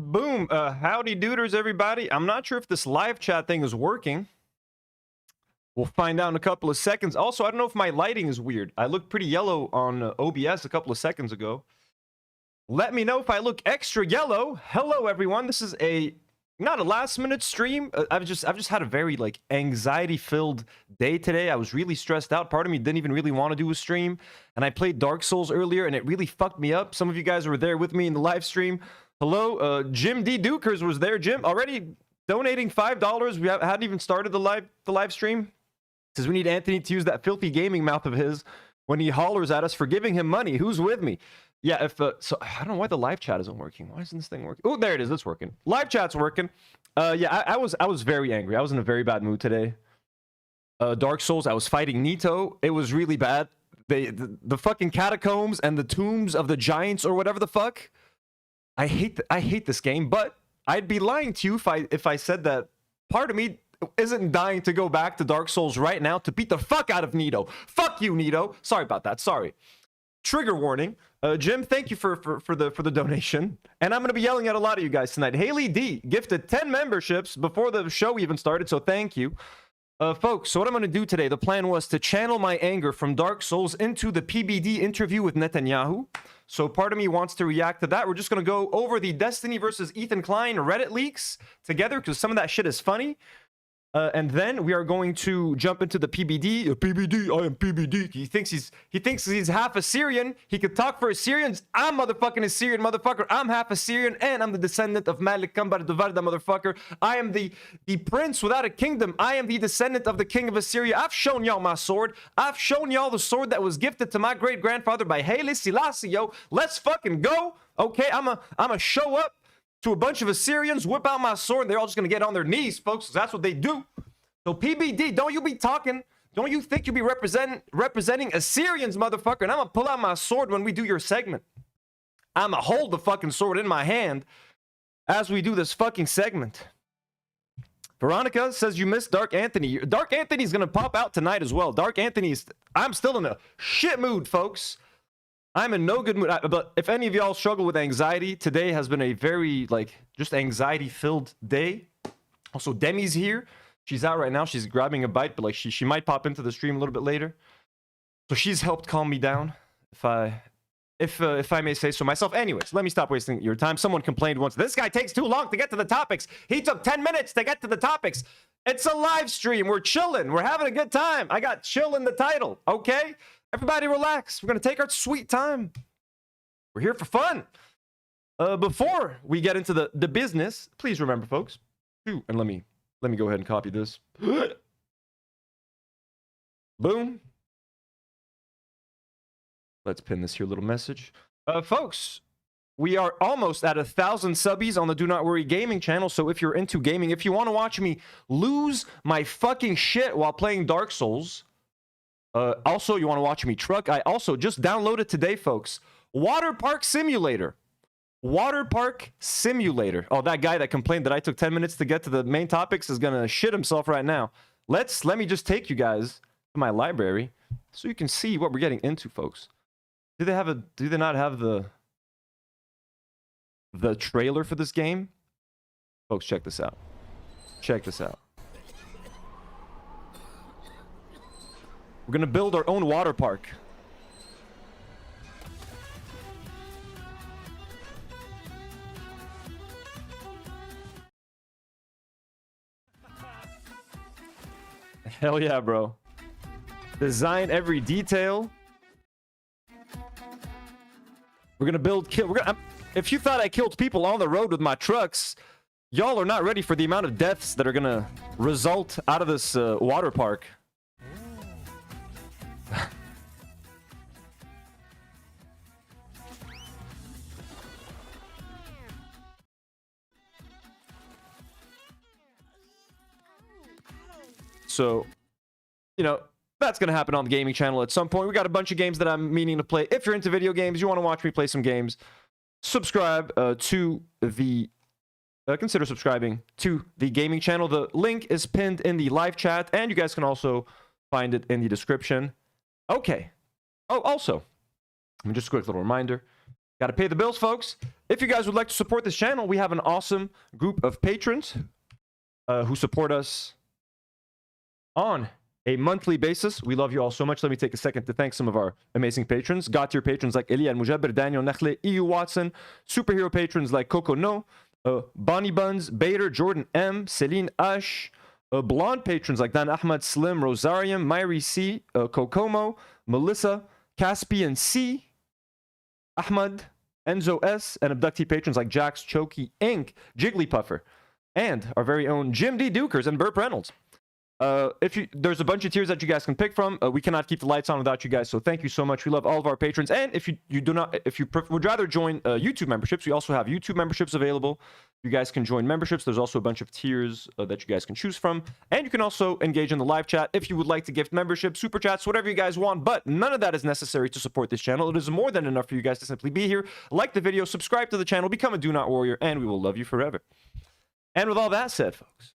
Boom. Howdy dooders, everybody. I'm not sure if this live chat thing is working. We'll find out in a couple of seconds. Also, I don't know if my lighting is weird. I looked pretty yellow on OBS a couple of seconds ago. Let me know if I look extra yellow. Hello, everyone. This is not a last-minute stream. I've just had a very anxiety-filled day today. I was really stressed out. Part of me didn't even really want to do a stream, and I played Dark Souls earlier, and it really fucked me up. Some of you guys were there with me in the live stream. Hello, Jim D. Dukers was there. Jim already donating $5. We hadn't even started the live stream. Says we need Anthony to use that filthy gaming mouth of his when he hollers at us for giving him money. Who's with me? Yeah, so I don't know why the live chat isn't working. Why isn't this thing working? Oh, there it is. It's working. Live chat's working. Yeah, I was very angry. I was in a very bad mood today. Dark Souls, I was fighting Nito. It was really bad. The fucking catacombs and the tombs of the giants or whatever the fuck. I hate this game, but I'd be lying to you if I said that part of me isn't dying to go back to Dark Souls right now to beat the fuck out of Nito. Fuck you, Nito. Sorry about that. Sorry. Trigger warning. Jim, thank you for the donation. And I'm going to be yelling at a lot of you guys tonight. Haley D gifted 10 memberships before the show even started, so thank you. Folks, so what I'm going to do today, the plan was to channel my anger from Dark Souls into the PBD interview with Netanyahu. So part of me wants to react to that. We're just going to go over the Destiny versus Ethan Klein Reddit leaks together because some of that shit is funny. And then we are going to jump into the PBD. PBD, I am PBD. He thinks he's half Assyrian. He could talk for Assyrians. I'm motherfucking Assyrian, motherfucker. I'm half Assyrian, and I'm the descendant of Malik Kambar Duvarda, motherfucker. I am the prince without a kingdom. I am the descendant of the king of Assyria. I've shown y'all my sword. I've shown y'all the sword that was gifted to my great-grandfather by Haile Selassie, yo. Let's fucking go. Okay, I'm a show up to a bunch of Assyrians, whip out my sword, and they're all just going to get on their knees, folks. That's what they do. So PBD, don't you be talking. Don't you think you'll be representing Assyrians, motherfucker. And I'm going to pull out my sword when we do your segment. I'm going to hold the fucking sword in my hand as we do this fucking segment. Veronica says you missed Dark Anthony. Dark Anthony's going to pop out tonight as well. Dark Anthony's... I'm still in a shit mood, folks. I'm in no good mood. But if any of y'all struggle with anxiety, today has been a very, just anxiety-filled day. Also, Demi's here. She's out right now. She's grabbing a bite, but, she might pop into the stream a little bit later. So she's helped calm me down, if I may say so myself. Anyways, let me stop wasting your time. Someone complained once, this guy takes too long to get to the topics. He took 10 minutes to get to the topics. It's a live stream. We're chilling. We're having a good time. I got chill in the title, okay? Everybody relax. We're going to take our sweet time. We're here for fun. Before we get into the business, please remember, folks, and let me go ahead and copy this. Boom. Let's pin this here little message. Folks, we are almost at 1,000 subbies on the Do Not Worry Gaming channel. So if you're into gaming, if you want to watch me lose my fucking shit while playing Dark Souls... also, you want to watch me truck? I also just downloaded today, folks. Water Park Simulator. Water Park Simulator. Oh, that guy that complained that I took 10 minutes to get to the main topics is going to shit himself right now. Let me just take you guys to my library so you can see what we're getting into, folks. Do they not have the trailer for this game? Folks, check this out. Check this out. We're gonna build our own water park. Hell yeah, bro. Design every detail. We're gonna build if you thought I killed people on the road with my trucks, y'all are not ready for the amount of deaths that are gonna result out of this water park. So, that's going to happen on the gaming channel at some point. We got a bunch of games that I'm meaning to play. If you're into video games, you want to watch me play some games, subscribe to the... consider subscribing to the gaming channel. The link is pinned in the live chat, and you guys can also find it in the description. Okay. Oh, also, just a quick little reminder. Got to pay the bills, folks. if you guys would like to support this channel, we have an awesome group of patrons who support us on a monthly basis. We love you all so much. Let me take a second to thank some of our amazing patrons. God-tier patrons like Elia Mujabir, Daniel Nakhle, EU Watson, superhero patrons like Coco No, Bonnie Buns, Bader, Jordan M, Celine Ash, blonde patrons like Dan Ahmad, Slim, Rosarium, Myri C, Kokomo, Melissa, Caspian C, Ahmad, Enzo S, and abductee patrons like Jax, Choki, Inc, Jigglypuffer, and our very own Jim D. Dukers and Burt Reynolds. There's a bunch of tiers that you guys can pick from. We cannot keep the lights on without you guys, so thank you so much. We love all of our patrons. And if you would rather join YouTube memberships, we also have YouTube memberships available. You guys can join memberships. There's also a bunch of tiers that you guys can choose from, and you can also engage in the live chat if you would like to gift memberships, super chats, whatever you guys want. But none of that is necessary to support this channel. It is more than enough for you guys to simply be here, like the video, subscribe to the channel, become a Do Not Warrior, and we will love you forever. And with all that said, folks,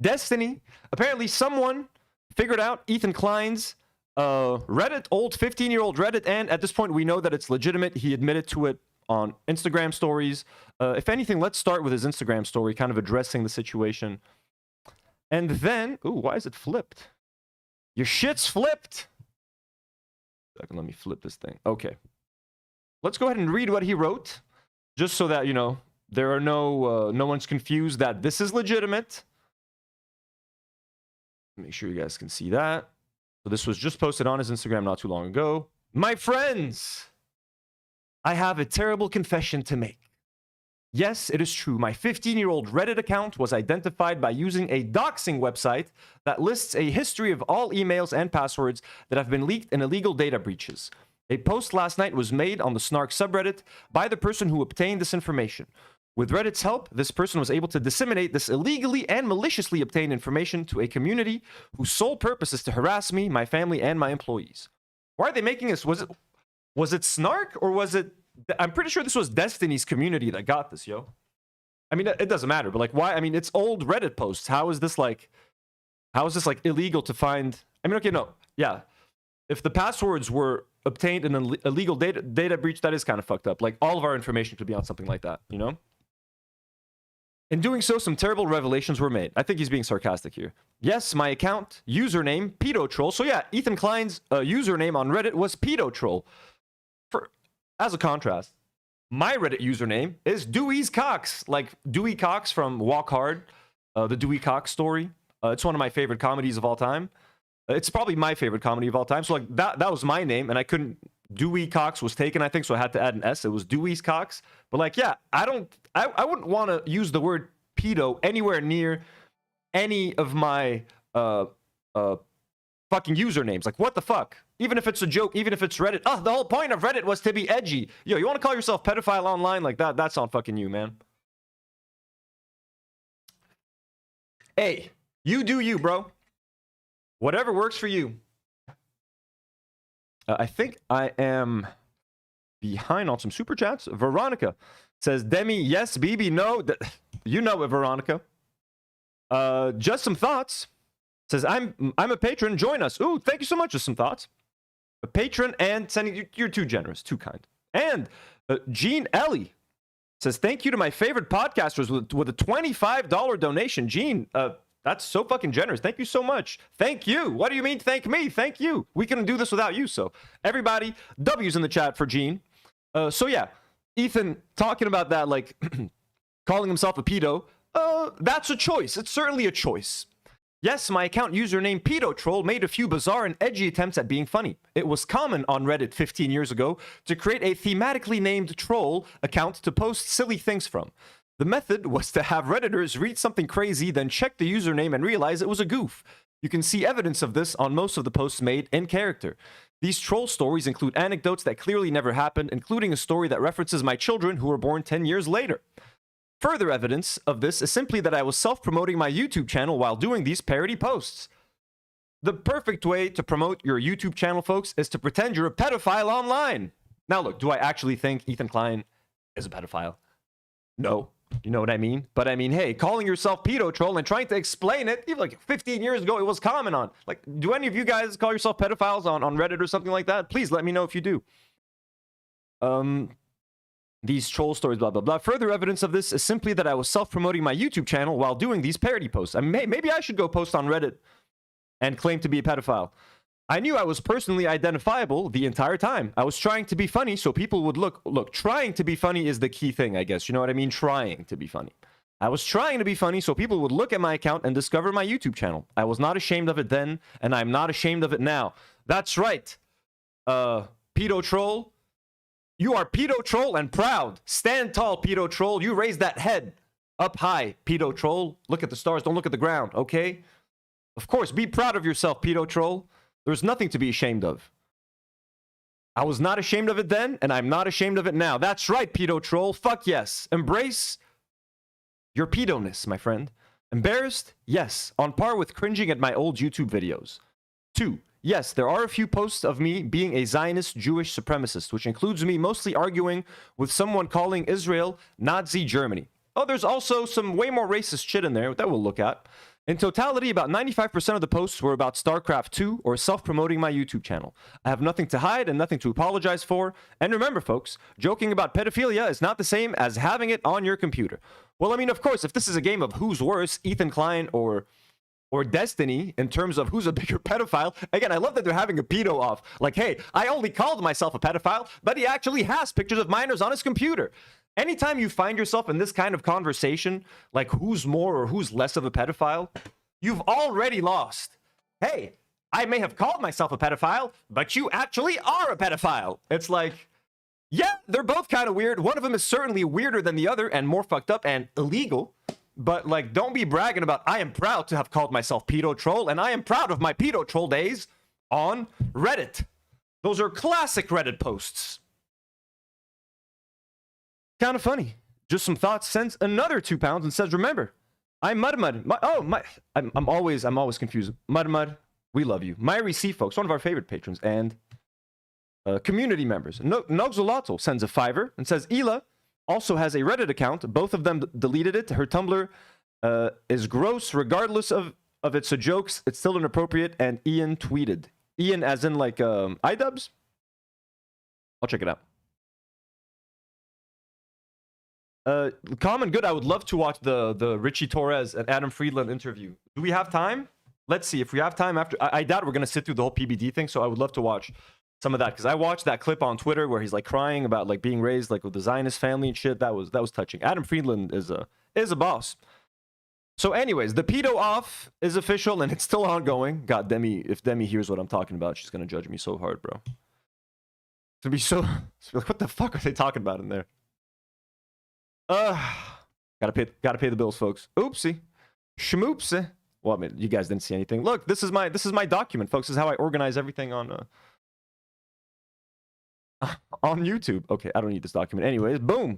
Destiny, apparently someone figured out Ethan Klein's Reddit, old 15-year-old Reddit, and at this point we know that it's legitimate. He admitted to it on Instagram stories. If anything, let's start with his Instagram story, kind of addressing the situation. And then, ooh, why is it flipped? Your shit's flipped. Let me flip this thing. Okay. Let's go ahead and read what he wrote, just so that, you know, there are no one's confused that this is legitimate. Make sure you guys can see that. So this was just posted on his Instagram not too long ago. My friends, I have a terrible confession to make. Yes, it is true. My 15-year-old Reddit account was identified by using a doxing website that lists a history of all emails and passwords that have been leaked in illegal data breaches. A post last night was made on the Snark subreddit by the person who obtained this information. With Reddit's help, this person was able to disseminate this illegally and maliciously obtained information to a community whose sole purpose is to harass me, my family, and my employees. Why are they making this? Was it Snark, or was it... I'm pretty sure this was Destiny's community that got this, yo. I mean, it doesn't matter, but like, why? I mean, it's old Reddit posts. How is this like illegal to find? I mean, okay, no. Yeah. If the passwords were obtained in an illegal data breach, that is kind of fucked up. Like, all of our information could be on something like that, you know? In doing so, some terrible revelations were made. I think he's being sarcastic here. Yes, my account, username, pedotroll. So yeah, Ethan Klein's username on Reddit was pedotroll. As a contrast, my Reddit username is Dewey's Cox. Like Dewey Cox from Walk Hard, the Dewey Cox story. It's one of my favorite comedies of all time. It's probably my favorite comedy of all time. So like that was my name, and I couldn't... Dewey Cox was taken, I think, so I had to add an S. It was Dewey's Cox. But like, yeah, I wouldn't want to use the word pedo anywhere near any of my fucking usernames. Like, what the fuck? Even if it's a joke, even if it's Reddit. Oh, the whole point of Reddit was to be edgy. Yo, you want to call yourself pedophile online? Like, that's on fucking you, man. Hey, you do you, bro. Whatever works for you. I think I am behind on some super chats. Veronica says, Demi, yes. BB, no. You know it, Veronica. Just some thoughts. Says, I'm a patron. Join us. Ooh, thank you so much. Just some thoughts. A patron and sending... You're too generous. Too kind. And Gene Ellie says, thank you to my favorite podcasters with a $25 donation. Gene, that's so fucking generous. Thank you so much. Thank you. What do you mean thank me? Thank you. We couldn't do this without you. So everybody, W's in the chat for Gene. So yeah, Ethan talking about that, like calling himself a pedo. That's a choice. It's certainly a choice. Yes, my account username pedotroll made a few bizarre and edgy attempts at being funny. It was common on Reddit 15 years ago to create a thematically named troll account to post silly things from. The method was to have Redditors read something crazy, then check the username and realize it was a goof. You can see evidence of this on most of the posts made in character. These troll stories include anecdotes that clearly never happened, including a story that references my children who were born 10 years later. Further evidence of this is simply that I was self-promoting my YouTube channel while doing these parody posts. The perfect way to promote your YouTube channel, folks, is to pretend you're a pedophile online. Now look, do I actually think Ethan Klein is a pedophile? No. You know what I mean? But I mean, hey, calling yourself pedotroll and trying to explain it, even like 15 years ago, it was common on. Like, do any of you guys call yourself pedophiles on Reddit or something like that? Please let me know if you do. these troll stories, blah, blah, blah. Further evidence of this is simply that I was self-promoting my YouTube channel while doing these parody posts. I mean, maybe I should go post on Reddit and claim to be a pedophile. I knew I was personally identifiable the entire time. I was trying to be funny so people would look, trying to be funny is the key thing, I guess. You know what I mean? Trying to be funny. I was trying to be funny so people would look at my account and discover my YouTube channel. I was not ashamed of it then, and I'm not ashamed of it now. That's right. Pedo troll. You are pedo troll and proud. Stand tall, pedo troll. You raise that head up high, pedo troll. Look at the stars. Don't look at the ground, okay? Of course, be proud of yourself, pedo troll. There's nothing to be ashamed of. I was not ashamed of it then, and I'm not ashamed of it now. That's right, pedo troll. Fuck yes. Embrace your pedo-ness, my friend. Embarrassed? Yes. On par with cringing at my old YouTube videos. 2. Yes, there are a few posts of me being a Zionist Jewish supremacist, which includes me mostly arguing with someone calling Israel Nazi Germany. Oh, there's also some way more racist shit in there that we'll look at. In totality, about 95% of the posts were about StarCraft 2 or self-promoting my YouTube channel. I have nothing to hide and nothing to apologize for. And remember, folks, joking about pedophilia is not the same as having it on your computer. Well, I mean, of course, if this is a game of who's worse, Ethan Klein or Destiny, in terms of who's a bigger pedophile. Again, I love that they're having a pedo off. Like, hey, I only called myself a pedophile, but he actually has pictures of minors on his computer. Anytime you find yourself in this kind of conversation, like who's more or who's less of a pedophile, you've already lost. Hey, I may have called myself a pedophile, but you actually are a pedophile. It's like, yeah, they're both kind of weird. One of them is certainly weirder than the other and more fucked up and illegal. But, like, don't be bragging about, I am proud to have called myself pedo troll, and I am proud of my pedo troll days on Reddit. Those are classic Reddit posts. Kind of funny. Just some thoughts. Sends another £2 and says, remember, I'm Mud. I'm always confused. Mud, we love you. Myri C, folks, one of our favorite patrons, and community members. Nogzolato sends a $5 and says, Ela also has a Reddit account. Both of them deleted it. Her Tumblr is gross regardless of it's a jokes. It's still inappropriate. And Ian tweeted. Ian as in like iDubbbz? I'll check it out. Common good. I would love to watch the Richie Torres and Adam Friedland interview. Do we have time? Let's see. If we have time after. I doubt we're going to sit through the whole PBD thing. So I would love to watch some of that, because I watched that clip on Twitter where he's like crying about like being raised like with the Zionist family and shit. That was touching. Adam Friedland is a boss. So anyways, the pedo off is official and it's still ongoing. God, if Demi hears what I'm talking about, she's gonna judge me so hard, bro. It's gonna be so like, what the fuck are they talking about in there? Gotta pay the bills, folks. Oopsie, schmoopsie. Well, I mean, you guys didn't see anything. Look, this is my document, folks. This is how I organize everything on YouTube. Okay, I don't need this document. Anyways, boom.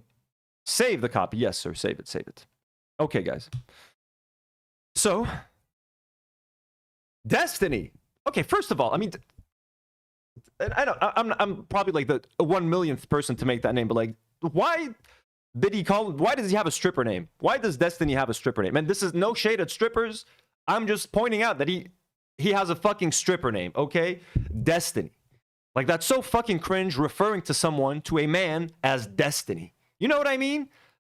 Save the copy. Yes, sir. Save it. Okay, guys. So, Destiny. Okay, first of all, I mean, I'm probably like the 1 millionth person to make that name, but like, why does he have a stripper name? Why does Destiny have a stripper name? And this is no shade at strippers. I'm just pointing out that he has a fucking stripper name, okay? Destiny. Like, that's so fucking cringe, referring to someone, to a man, as Destiny. You know what I mean?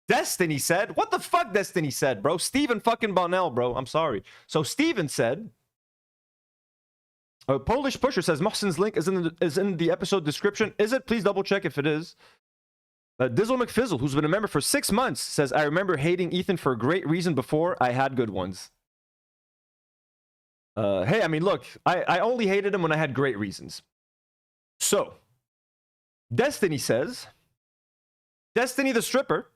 Destiny said, what the fuck Destiny said, bro? Steven fucking Bonnell, bro. I'm sorry. So Steven said, Polish Pusher says, Mohsen's link is in the episode description. Is it? Please double check if it is. Dizzle McFizzle, who's been a member for 6 months, says, I remember hating Ethan for a great reason before I had good ones. Hey, I mean, look, I only hated him when I had great reasons. So, Destiny says, Destiny the stripper.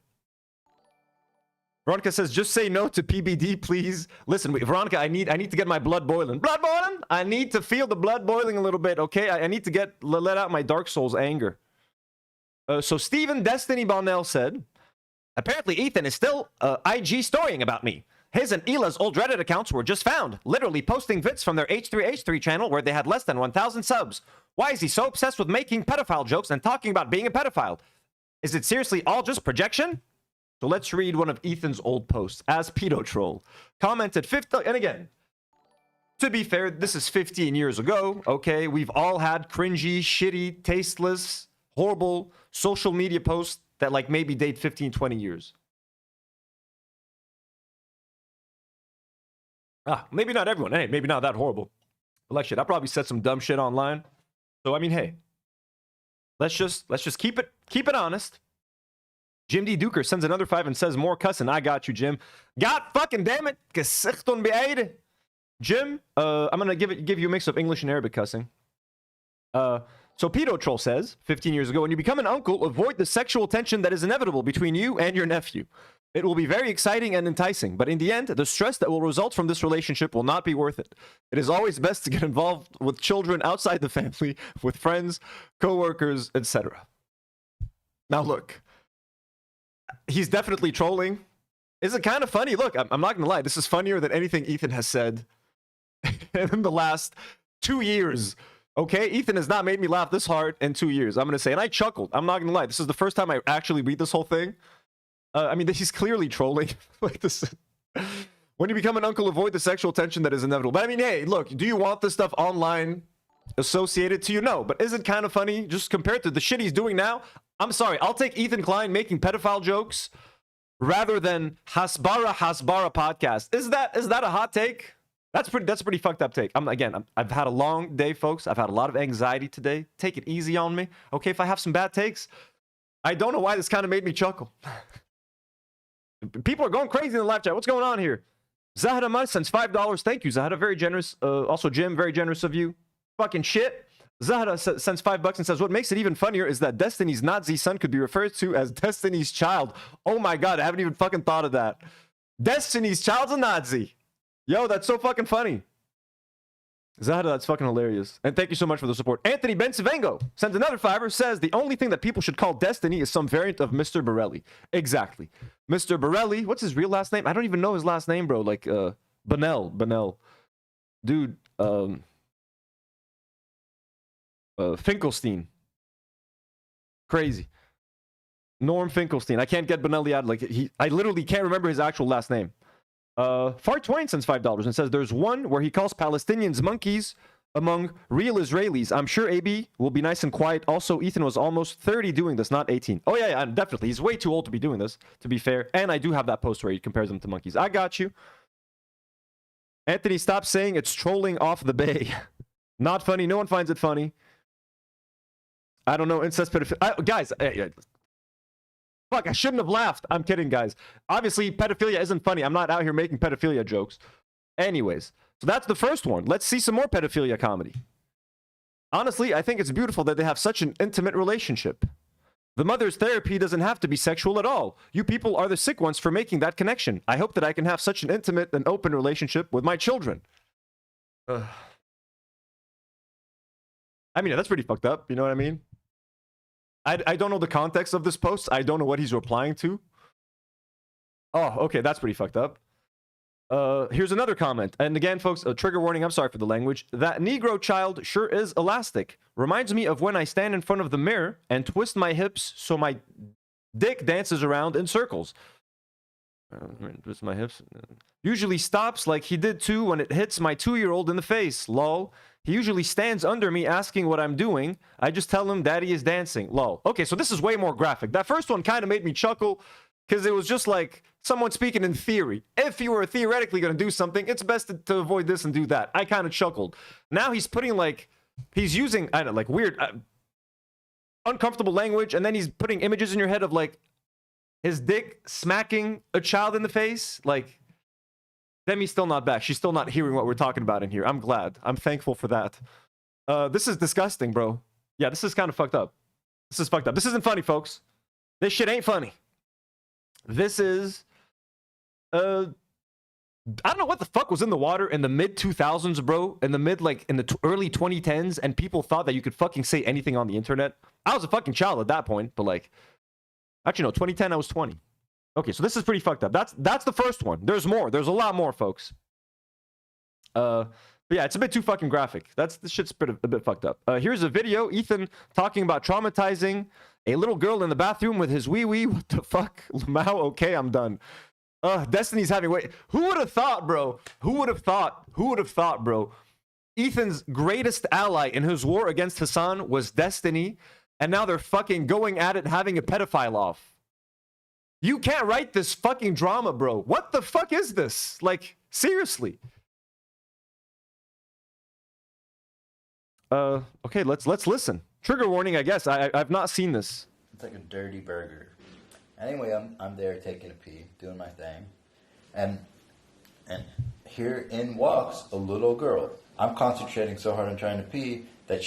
Veronica says, just say no to PBD, please. Listen, wait, Veronica, I need to get my blood boiling. Blood boiling? I need to feel the blood boiling a little bit, okay? I need to let out my Dark Souls anger. So Steven Destiny Bonnell said, apparently Ethan is still IG storying about me. His and Ela's old Reddit accounts were just found, literally posting vids from their H3H3 channel where they had less than 1,000 subs. Why is he so obsessed with making pedophile jokes and talking about being a pedophile? Is it seriously all just projection? So let's read one of Ethan's old posts. As Pedo Troll commented 50, and again, to be fair, this is 15 years ago, okay? We've all had cringy, shitty, tasteless, horrible social media posts that like maybe date 15, 20 years. Maybe not everyone. Hey, maybe not that horrible. But like shit, I probably said some dumb shit online. So I mean, hey, let's just keep it honest. Jim D. Duker sends another 5 and says, more cussing. I got you, Jim. God fucking damn it. Jim, I'm going to give you a mix of English and Arabic cussing. So Pedo Troll says, 15 years ago, when you become an uncle, avoid the sexual tension that is inevitable between you and your nephew. It will be very exciting and enticing, but in the end, the stress that will result from this relationship will not be worth it. It is always best to get involved with children outside the family, with friends, co-workers, etc. Now look, he's definitely trolling. Is it kind of funny? Look, I'm not gonna lie, this is funnier than anything Ethan has said in the last 2 years. Okay, Ethan has not made me laugh this hard in 2 years, I'm gonna say, and I chuckled. I'm not gonna lie, this is the first time I actually read this whole thing. I mean, he's clearly trolling. Like this. When you become an uncle, avoid the sexual tension that is inevitable. But I mean, hey, look, do you want this stuff online associated to you? No, but is it kind of funny just compared to the shit he's doing now? I'm sorry, I'll take Ethan Klein making pedophile jokes rather than Hasbara podcast. Is that a hot take? That's pretty fucked up take. I've had a long day, folks. I've had a lot of anxiety today. Take it easy on me. Okay, if I have some bad takes, I don't know why this kind of made me chuckle. People are going crazy in the live chat. What's going on here? Zahra Mud sends $5. Thank you, Zahra. Very generous. Also, Jim, very generous of you. Fucking shit. Zahra sends $5 and says, what makes it even funnier is that Destiny's Nazi son could be referred to as Destiny's child. Oh my god, I haven't even fucking thought of that. Destiny's child's a Nazi. Yo, that's so fucking funny. Zahra, that's fucking hilarious. And thank you so much for the support. Anthony Bensavengo sends another $5, says the only thing that people should call Destiny is some variant of Mr. Borelli. Exactly. Mr. Borelli, what's his real last name? I don't even know his last name, bro. Like, Benel. Dude, Finkelstein. Crazy. Norm Finkelstein. I can't get Benelli out. Like, I literally can't remember his actual last name. Fart Twain sends $5 and says there's one where he calls Palestinians monkeys among real Israelis. I'm sure AB will be nice and quiet. Also, Ethan was almost 30 doing this, not 18. Oh yeah, definitely. He's way too old to be doing this, to be fair. And I do have that post where he compares them to monkeys. I got you. Anthony, stop saying it's trolling off the bay. Not funny. No one finds it funny. I don't know. Incest pedophilia. Guys, fuck, I shouldn't have laughed. I'm kidding, guys. Obviously, pedophilia isn't funny. I'm not out here making pedophilia jokes. Anyways, so that's the first one. Let's see some more pedophilia comedy. Honestly, I think it's beautiful that they have such an intimate relationship. The mother's therapy doesn't have to be sexual at all. You people are the sick ones for making that connection. I hope that I can have such an intimate and open relationship with my children. I mean, that's pretty fucked up. You know what I mean? I don't know the context of this post. I don't know what he's replying to. Oh, okay, that's pretty fucked up. Here's another comment. And again, folks, a trigger warning. I'm sorry for the language. That Negro child sure is elastic. Reminds me of when I stand in front of the mirror and twist my hips so my dick dances around in circles. Twist my hips. Usually stops like he did too when it hits my 2-year-old in the face. Lol. He usually stands under me asking what I'm doing. I just tell him daddy is dancing. Lol. Okay, so this is way more graphic. That first one kind of made me chuckle because it was just like someone speaking in theory. If you were theoretically going to do something, it's best to avoid this and do that. I kind of chuckled. Now he's putting like, he's using, I don't know, like weird, uncomfortable language, and then he's putting images in your head of like his dick smacking a child in the face. Like, Demi's still not back. She's still not hearing what we're talking about in here. I'm glad. I'm thankful for that. This is disgusting, bro. Yeah, this is kind of fucked up. This is fucked up. This isn't funny, folks. This shit ain't funny. This is... I don't know what the fuck was in the water in the mid-2000s, bro. In the early 2010s, and people thought that you could fucking say anything on the internet. I was a fucking child at that point, but like... Actually, no, 2010, I was 20. Okay, so this is pretty fucked up. That's the first one. There's more. There's a lot more, folks. But yeah, it's a bit too fucking graphic. This shit's a bit fucked up. Here's a video. Ethan talking about traumatizing a little girl in the bathroom with his wee-wee. What the fuck? Lamau, okay, I'm done. Destiny's having... Wait, who would have thought, bro? Who would have thought, bro? Ethan's greatest ally in his war against Hassan was Destiny. and now they're fucking going at it, having a pedophile off. You can't write this fucking drama, bro. What the fuck is this? Like, seriously. Okay, let's listen. Trigger warning, I guess. I've not seen this. It's like a dirty burger. Anyway, I'm there taking a pee, doing my thing, and here in walks a little girl. I'm concentrating so hard on trying to pee that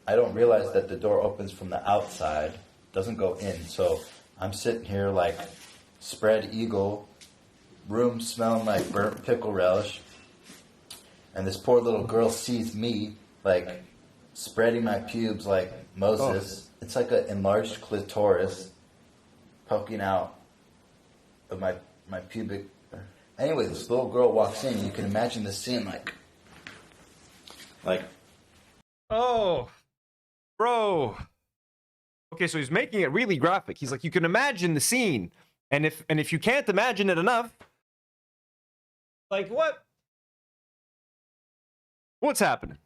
I don't realize that the door opens from the outside, doesn't go in. So I'm sitting here like spread eagle, room smelling like burnt pickle relish, and this poor little girl sees me like spreading my pubes like Moses. Oh. It's like an enlarged clitoris poking out of my pubic. Anyway, this little girl walks in. You can imagine the scene like. Oh, bro. Okay, so he's making it really graphic. He's like, you can imagine the scene, and if you can't imagine it enough, like what? What's happening?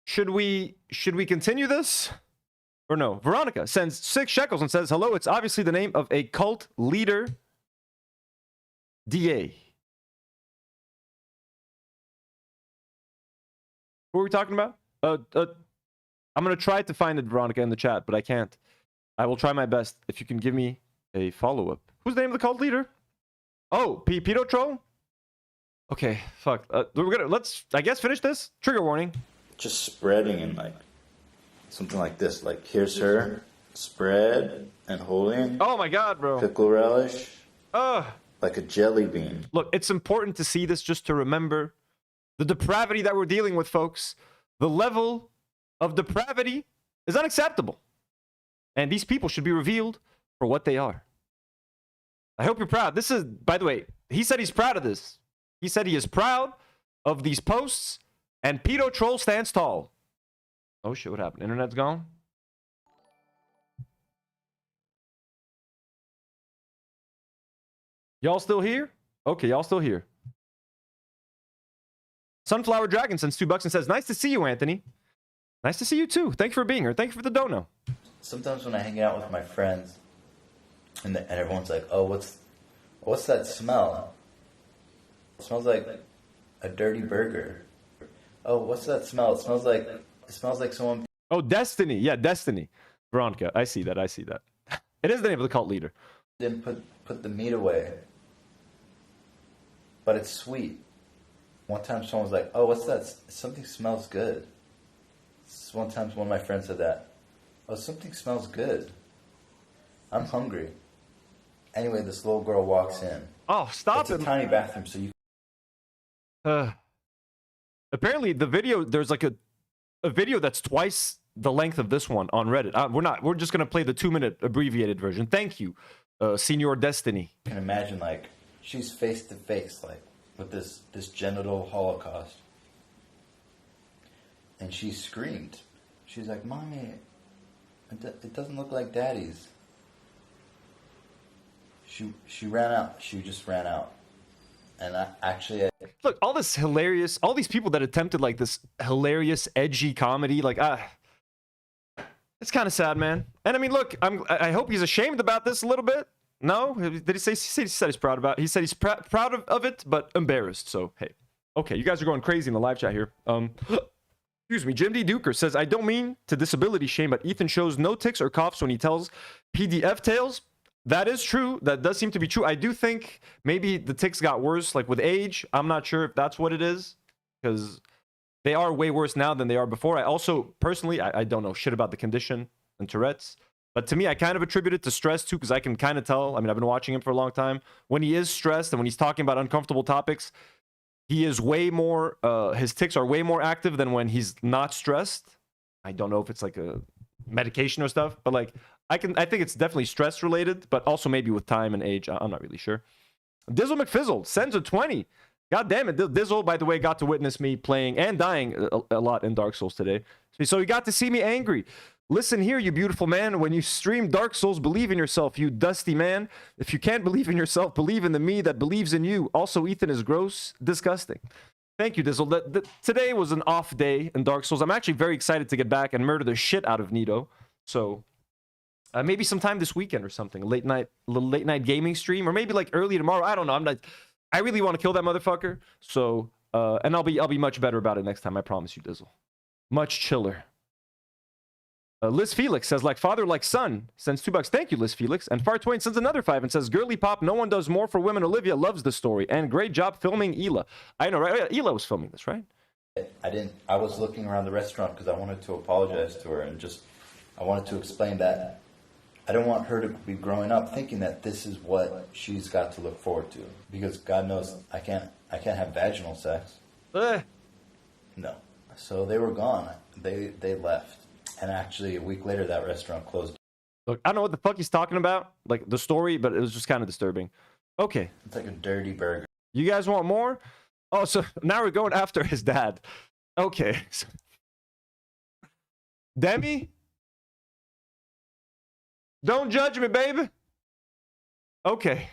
Should we continue this? Or no? Veronica sends 6 shekels and says, hello, it's obviously the name of a cult leader. DA. What are we talking about? I'm going to try to find it, Veronica, in the chat, but I can't. I will try my best if you can give me a follow-up. Who's the name of the cult leader? Oh, Pedo Troll? Okay, fuck. Let's, I guess, finish this. Trigger warning. Just spreading and like something like this. Like, here's her spread and holding. Oh my god, bro. Pickle relish. Like a jelly bean. Look, it's important to see this just to remember the depravity that we're dealing with, folks. The level of depravity is unacceptable. And these people should be revealed for what they are. I hope you're proud. This is, by the way, he said he's proud of this. He said he is proud of these posts, and Pedo Troll stands tall. Oh shit, what happened? Internet's gone? Y'all still here? Okay, y'all still here. Sunflower Dragon sends $2 and says, nice to see you, Anthony. Nice to see you too. Thank you for being here. Thank you for the dono. Sometimes when I hang out with my friends, and everyone's like, oh, what's that smell? It smells like a dirty burger. Oh, what's that smell? It smells like someone. Oh, Destiny. Yeah, Destiny. Veronica, I see that. It is the name of the cult leader. Didn't put the meat away. But it's sweet. One time someone was like, oh, what's that? Something smells good. One time one of my friends said that. Oh, something smells good. I'm hungry. Anyway, this little girl walks in. Oh, stop it. It's a tiny bathroom, so you... Apparently, the video, there's like a video that's twice the length of this one on Reddit. We're just going to play the 2-minute abbreviated version. Thank you, Senior Destiny. You can imagine, like, she's face to face, like, with this genital holocaust. And she screamed. She's like, Mommy, it doesn't look like Daddy's. She ran out. She just ran out. And look, all this hilarious, all these people that attempted like this hilarious, edgy comedy, like, it's kind of sad, man. And I mean, look, I hope he's ashamed about this a little bit. No, did he say? He said he's proud about it. He said he's proud of it, but embarrassed. So hey, okay, you guys are going crazy in the live chat here. Excuse me, Jim D. Duker says, I don't mean to disability shame, but Ethan shows no tics or coughs when he tells PDF tales. That is true. That does seem to be true. I do think maybe the tics got worse, like with age. I'm not sure if that's what it is, because they are way worse now than they are before. I also, personally, I don't know shit about the condition and Tourette's. But to me, I kind of attribute it to stress too, because I can kind of tell. I mean, I've been watching him for a long time. When he is stressed and when he's talking about uncomfortable topics, he is way more, his tics are way more active than when he's not stressed. I don't know if it's like a medication or stuff, but like, I think it's definitely stress related, but also maybe with time and age. I'm not really sure. Dizzle McFizzle sends a 20. God damn it. Dizzle, by the way, got to witness me playing and dying a lot in Dark Souls today. So he got to see me angry. Listen here, you beautiful man. When you stream Dark Souls, believe in yourself, you dusty man. If you can't believe in yourself, believe in the me that believes in you. Also, Ethan is gross, disgusting. Thank you, Dizzle. Today was an off day in Dark Souls. I'm actually very excited to get back and murder the shit out of Nito. So maybe sometime this weekend or something. A little late night gaming stream, or maybe like early tomorrow. I don't know. I really want to kill that motherfucker. So and I'll be much better about it next time. I promise you, Dizzle. Much chiller. Liz Felix says, like father, like son. Sends $2. Thank you, Liz Felix. And Far Twain sends another 5 and says, girly pop, no one does more for women. Olivia loves the story. And great job filming Hila. I know, right? Hila was filming this, right? I was looking around the restaurant because I wanted to apologize to her and I wanted to explain that I don't want her to be growing up thinking that this is what she's got to look forward to. Because God knows I can't have vaginal sex. No. So they were gone. They left. And actually, a week later, that restaurant closed. Look, I don't know what the fuck he's talking about, like the story, but it was just kind of disturbing. Okay. It's like a dirty burger. You guys want more? Oh, so now we're going after his dad. Okay. Demi? Don't judge me, baby. Okay.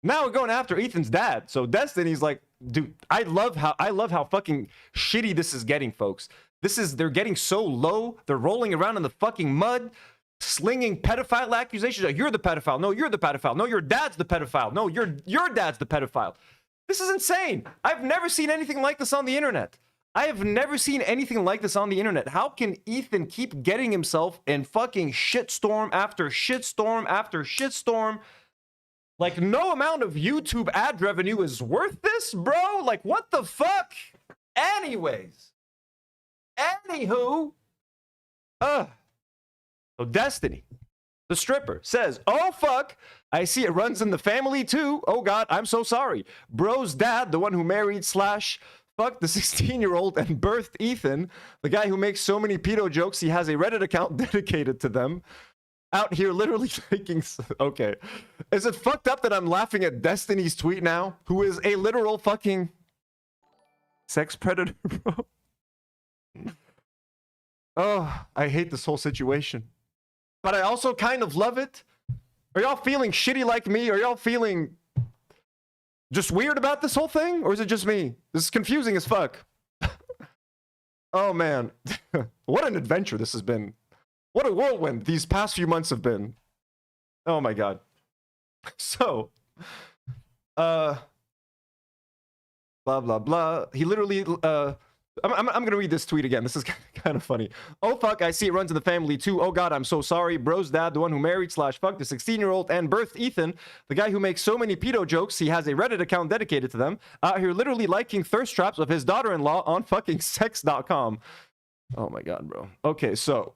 Now we're going after Ethan's dad. So Destiny's like, dude, I love how fucking shitty this is getting, folks. They're getting so low. They're rolling around in the fucking mud, slinging pedophile accusations. Like, you're the pedophile. No, you're the pedophile. No, your dad's the pedophile. No, your dad's the pedophile. This is insane. I've never seen anything like this on the internet. I have never seen anything like this on the internet. How can Ethan keep getting himself in fucking shitstorm after shitstorm after shitstorm? Like, no amount of YouTube ad revenue is worth this, bro. Like, what the fuck? Anyways. Anywho, so Destiny, the stripper, says, oh fuck, I see it runs in the family too. Oh god, I'm so sorry. Bro's dad, the one who married / fucked the 16-year-old and birthed Ethan, the guy who makes so many pedo jokes he has a Reddit account dedicated to them, out here literally taking... Okay. Is it fucked up that I'm laughing at Destiny's tweet now, who is a literal fucking sex predator, bro? Oh, I hate this whole situation. But I also kind of love it. Are y'all feeling shitty like me? Are y'all feeling just weird about this whole thing? Or is it just me? This is confusing as fuck. Oh, man. What an adventure this has been. What a whirlwind these past few months have been. Oh, my God. So, blah, blah, blah. He literally... I'm gonna read this tweet again. This is kind of funny. Oh fuck, I see it runs in the family too. Oh god, I'm so sorry. Bro's dad, the one who married / fucked the 16-year-old and birthed Ethan, the guy who makes so many pedo jokes he has a Reddit account dedicated to them, out here literally liking thirst traps of his daughter-in-law on fucking sex.com. Oh my god, bro. Okay, so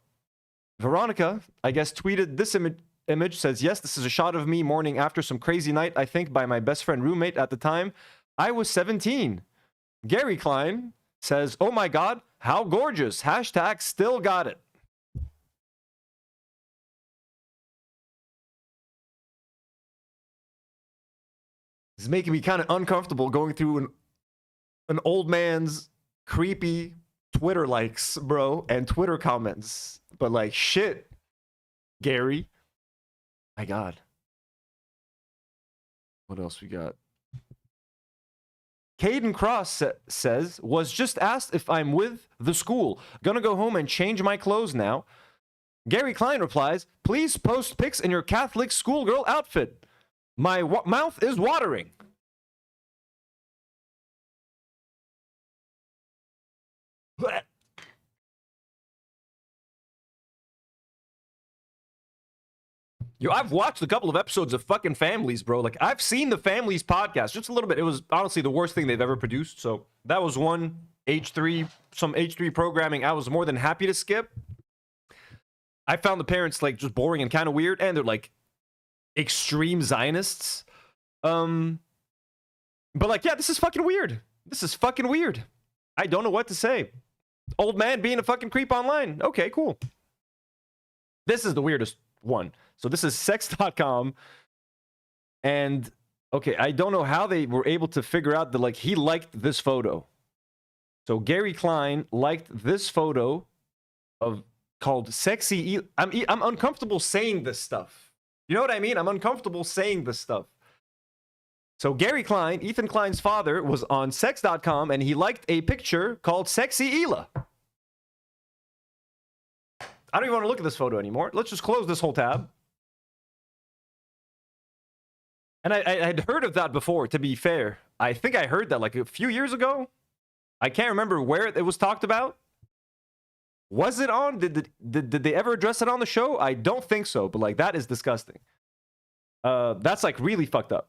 Veronica, I guess, tweeted this image, says, yes, this is a shot of me morning after some crazy night, I think, by my best friend roommate at the time. I was 17. Gary Klein says, oh my god, how gorgeous. Hashtag still got it. It's making me kind of uncomfortable going through an old man's creepy Twitter likes, bro, and Twitter comments. But like, shit, Gary. My god. What else we got? Caden Cross says, was just asked if I'm with the school. Gonna go home and change my clothes now. Gary Klein replies, please post pics in your Catholic schoolgirl outfit. My mouth is watering. Yo, I've watched a couple of episodes of fucking Families, bro. Like, I've seen the Families podcast just a little bit. It was honestly the worst thing they've ever produced. So that was one some H3 programming I was more than happy to skip. I found the parents like just boring and kind of weird, and they're like extreme Zionists. But like, yeah, this is fucking weird. This is fucking weird. I don't know what to say. Old man being a fucking creep online. Okay, cool. This is the weirdest one. So this is sex.com. And okay, I don't know how they were able to figure out that like he liked this photo. So Gary Klein liked this photo of called sexy. I'm uncomfortable saying this stuff. You know what I mean? I'm uncomfortable saying this stuff. So Gary Klein, Ethan Klein's father, was on sex.com and he liked a picture called Sexy Ela. I don't even want to look at this photo anymore. Let's just close this whole tab. And I had heard of that before, to be fair. I think I heard that like a few years ago. I can't remember where it was talked about. Was it on? Did they ever address it on the show? I don't think so, but like that is disgusting. That's like really fucked up.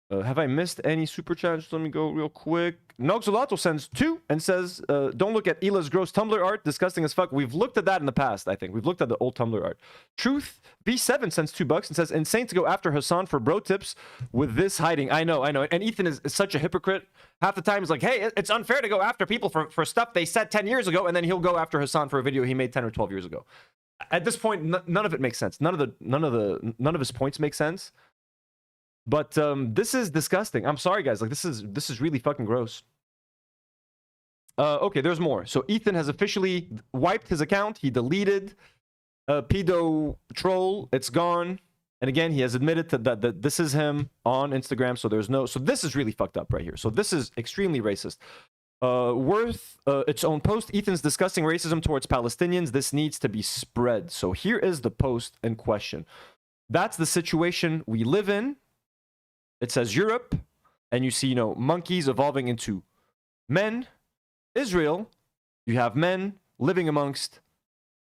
Have I missed any super chats? Let me go real quick. Noxolato sends 2 and says, don't look at Ela's gross Tumblr art. Disgusting as fuck. We've looked at that in the past, I think. We've looked at the old Tumblr art. Truth V7 sends $2 and says, insane to go after Hassan for bro tips with this hiding. I know. And Ethan is such a hypocrite. Half the time he's like, hey, it's unfair to go after people for stuff they said 10 years ago. And then he'll go after Hassan for a video he made 10 or 12 years ago. At this point, none of it makes sense. None of his points make sense. But this is disgusting. I'm sorry, guys. Like this is really fucking gross. Okay, there's more. So Ethan has officially wiped his account. He deleted pedo troll. It's gone. And again, he has admitted that this is him on Instagram. So there's no. So this is really fucked up right here. So this is extremely racist. Worth its own post. Ethan's discussing racism towards Palestinians. This needs to be spread. So here is the post in question. That's the situation we live in. It says Europe, and you see, monkeys evolving into men. Israel, you have men living amongst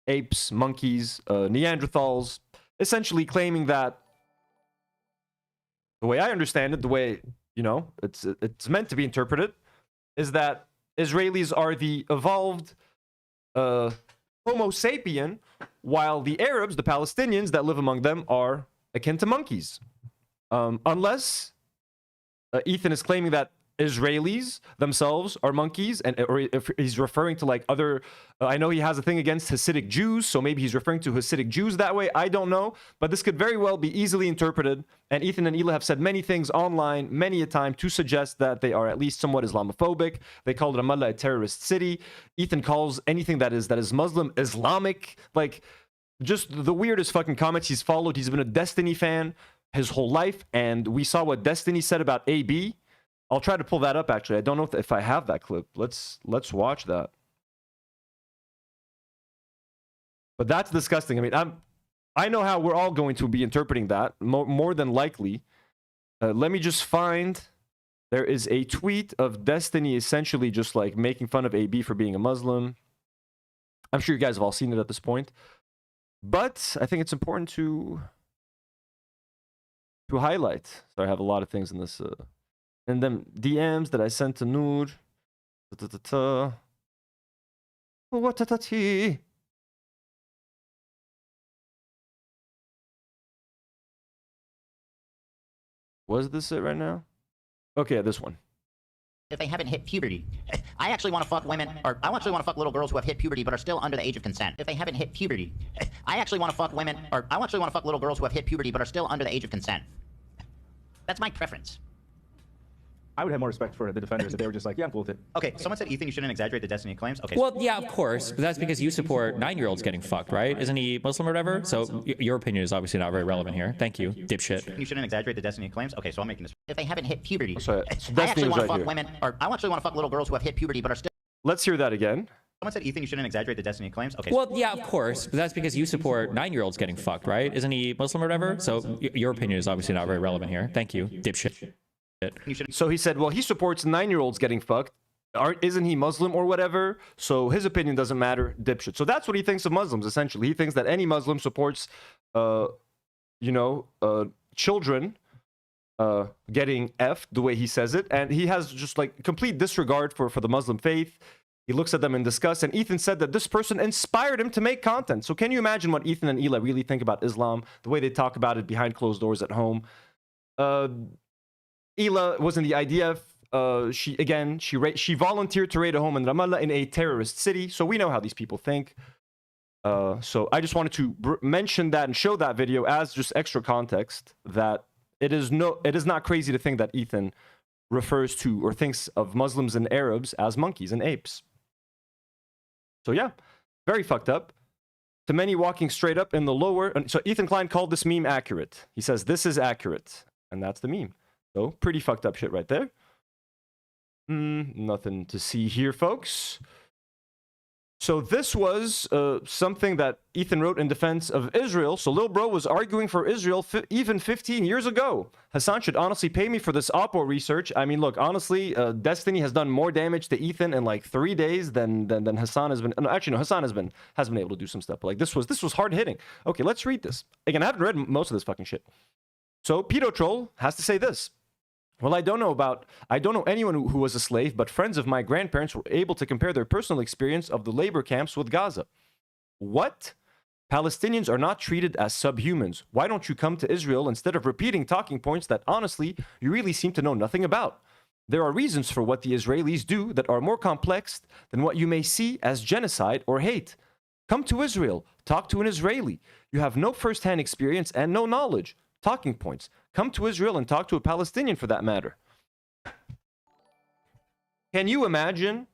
apes, monkeys, Neanderthals, essentially claiming that, the way I understand it, the way, it's meant to be interpreted, is that Israelis are the evolved Homo sapien, while the Arabs, the Palestinians that live among them, are akin to monkeys. Unless Ethan is claiming that Israelis themselves are monkeys, or if he's referring to like other, I know he has a thing against Hasidic Jews, so maybe he's referring to Hasidic Jews that way. I don't know, but this could very well be easily interpreted. And Ethan and Ela have said many things online, many a time, to suggest that they are at least somewhat Islamophobic. They called Ramallah a terrorist city. Ethan calls anything that is Muslim Islamic. Like, just the weirdest fucking comments he's followed. He's been a Destiny fan his whole life, and we saw what Destiny said about AB. I'll try to pull that up, actually. I don't know if I have that clip. Let's watch that. But that's disgusting. I mean, I know how we're all going to be interpreting that, more than likely. Let me just find... There is a tweet of Destiny essentially just like making fun of AB for being a Muslim. I'm sure you guys have all seen it at this point. But I think it's important to highlight. So I have a lot of things in this... and then DMs that I sent to Nour. Was this it right now? Okay, this one. If they haven't hit puberty. I actually want to fuck women, or I actually want to fuck little girls who have hit puberty but are still under the age of consent. If they haven't hit puberty. I actually want to fuck women, or I actually want to fuck little girls who have hit puberty but are still under the age of consent. That's my preference. I would have more respect for the defenders if they were just like, yeah, I'm cool with it. Okay, someone said, Ethan, you shouldn't exaggerate the Destiny claims. Okay. Well, yeah, of course. But that's because you support 9-year-olds getting fucked, right? Isn't he Muslim or whatever? So your opinion is obviously not very relevant here. Thank you, dipshit. You shouldn't exaggerate the Destiny claims. Okay, so I'm making this. If they haven't hit puberty. So I actually want to fuck women, or I actually want to fuck little girls who have hit puberty but are still. Let's hear that again. Someone said, Ethan, you shouldn't exaggerate the Destiny claims. Okay. Well, yeah, of course. But that's because you support 9-year-olds getting fucked, right? Isn't he Muslim or whatever? So your opinion is obviously not very relevant here. Thank you, dipshit. So he said, well, he supports 9-year-olds getting fucked. Isn't he Muslim or whatever? So his opinion doesn't matter, dipshit. So that's what he thinks of Muslims, essentially. He thinks that any Muslim supports, children getting effed, the way he says it. And he has just like complete disregard for the Muslim faith. He looks at them in disgust. And Ethan said that this person inspired him to make content. So can you imagine what Ethan and Ela really think about Islam, the way they talk about it behind closed doors at home? Ela wasn't the IDF. She volunteered to raid a home in Ramallah in a terrorist city. So we know how these people think. So I just wanted to mention that and show that video as just extra context that it is not crazy to think that Ethan refers to or thinks of Muslims and Arabs as monkeys and apes. So yeah, very fucked up. To many walking straight up in the lower. So Ethan Klein called this meme accurate. He says this is accurate, and that's the meme. So, pretty fucked up shit right there. Nothing to see here, folks. So this was something that Ethan wrote in defense of Israel. So Lil Bro was arguing for Israel even 15 years ago. Hassan should honestly pay me for this Oppo research. I mean, look, honestly, Destiny has done more damage to Ethan in like 3 days than Hassan has been. No, actually, no, Hassan has been able to do some stuff. But like this was hard hitting. Okay, let's read this. Again, I haven't read most of this fucking shit. So Pedo Troll has to say this. Well, I don't know anyone who was a slave, but friends of my grandparents were able to compare their personal experience of the labor camps with Gaza. What? Palestinians are not treated as subhumans. Why don't you come to Israel instead of repeating talking points that honestly you really seem to know nothing about? There are reasons for what the Israelis do that are more complex than what you may see as genocide or hate. Come to Israel. Talk to an Israeli. You have no first-hand experience and no knowledge. Talking points. Come to Israel and talk to a Palestinian for that matter. Can you imagine?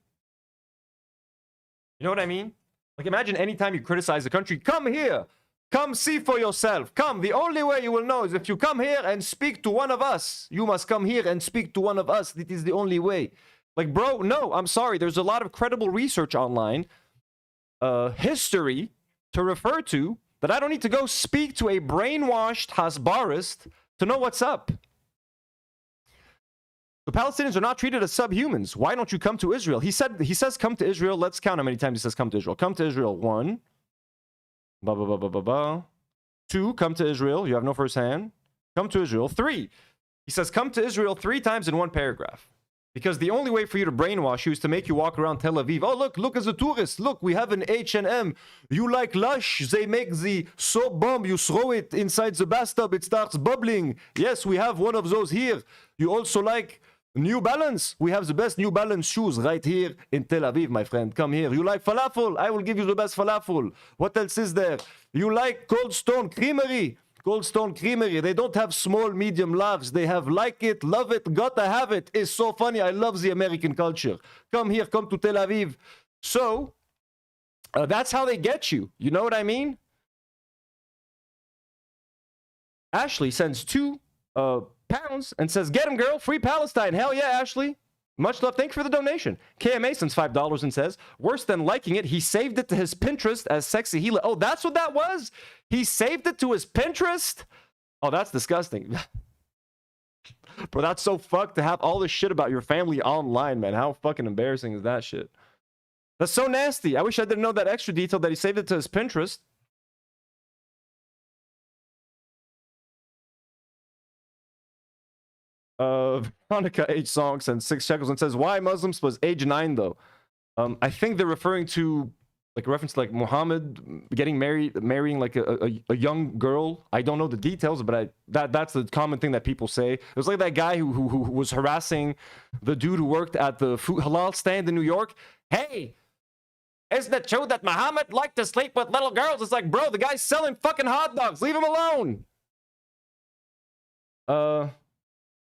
You know what I mean? Like, imagine anytime you criticize a country, come here. Come see for yourself. Come. The only way you will know is if you come here and speak to one of us. You must come here and speak to one of us. It is the only way. Like, bro, no, I'm sorry. There's a lot of credible research online, history to refer to, that I don't need to go speak to a brainwashed Hasbarist to know what's up. The Palestinians are not treated as subhumans. Why don't you come to Israel? He says come to Israel. Let's count how many times he says come to Israel. Come to Israel. 1. 2. Come to Israel. You have no first hand. Come to Israel. 3. He says come to Israel 3 times in one paragraph. Because the only way for you to brainwash you is to make you walk around Tel Aviv. Oh, look as a tourist. Look, we have an H&M. You like Lush. They make the soap bomb. You throw it inside the bathtub. It starts bubbling. Yes, we have one of those here. You also like New Balance. We have the best New Balance shoes right here in Tel Aviv, my friend. Come here. You like falafel? I will give you the best falafel. What else is there? You like Cold Stone Creamery? Cold Stone Creamery. They don't have small, medium, large. They have like it, love it, gotta have it. It's so funny. I love the American culture. Come here, come to Tel Aviv. So, that's how they get you. You know what I mean? Ashley sends 2 pounds and says, get him, girl. Free Palestine. Hell yeah, Ashley. Much love. Thank you for the donation. KMA sends $5 and says, worse than liking it, he saved it to his Pinterest as sexy Gila. Oh, that's what that was? He saved it to his Pinterest? Oh, that's disgusting. Bro, that's so fucked to have all this shit about your family online, man. How fucking embarrassing is that shit? That's so nasty. I wish I didn't know that extra detail that he saved it to his Pinterest. Veronica H. Song sends 6 shekels and says, why Muslims was age 9 though? I think they're referring to like a reference to like Muhammad getting marrying like a young girl. I don't know the details, but that's the common thing that people say. It was like that guy who was harassing the dude who worked at the food halal stand in New York. Hey, isn't it true that Muhammad liked to sleep with little girls? It's like, bro, the guy's selling fucking hot dogs. Leave him alone.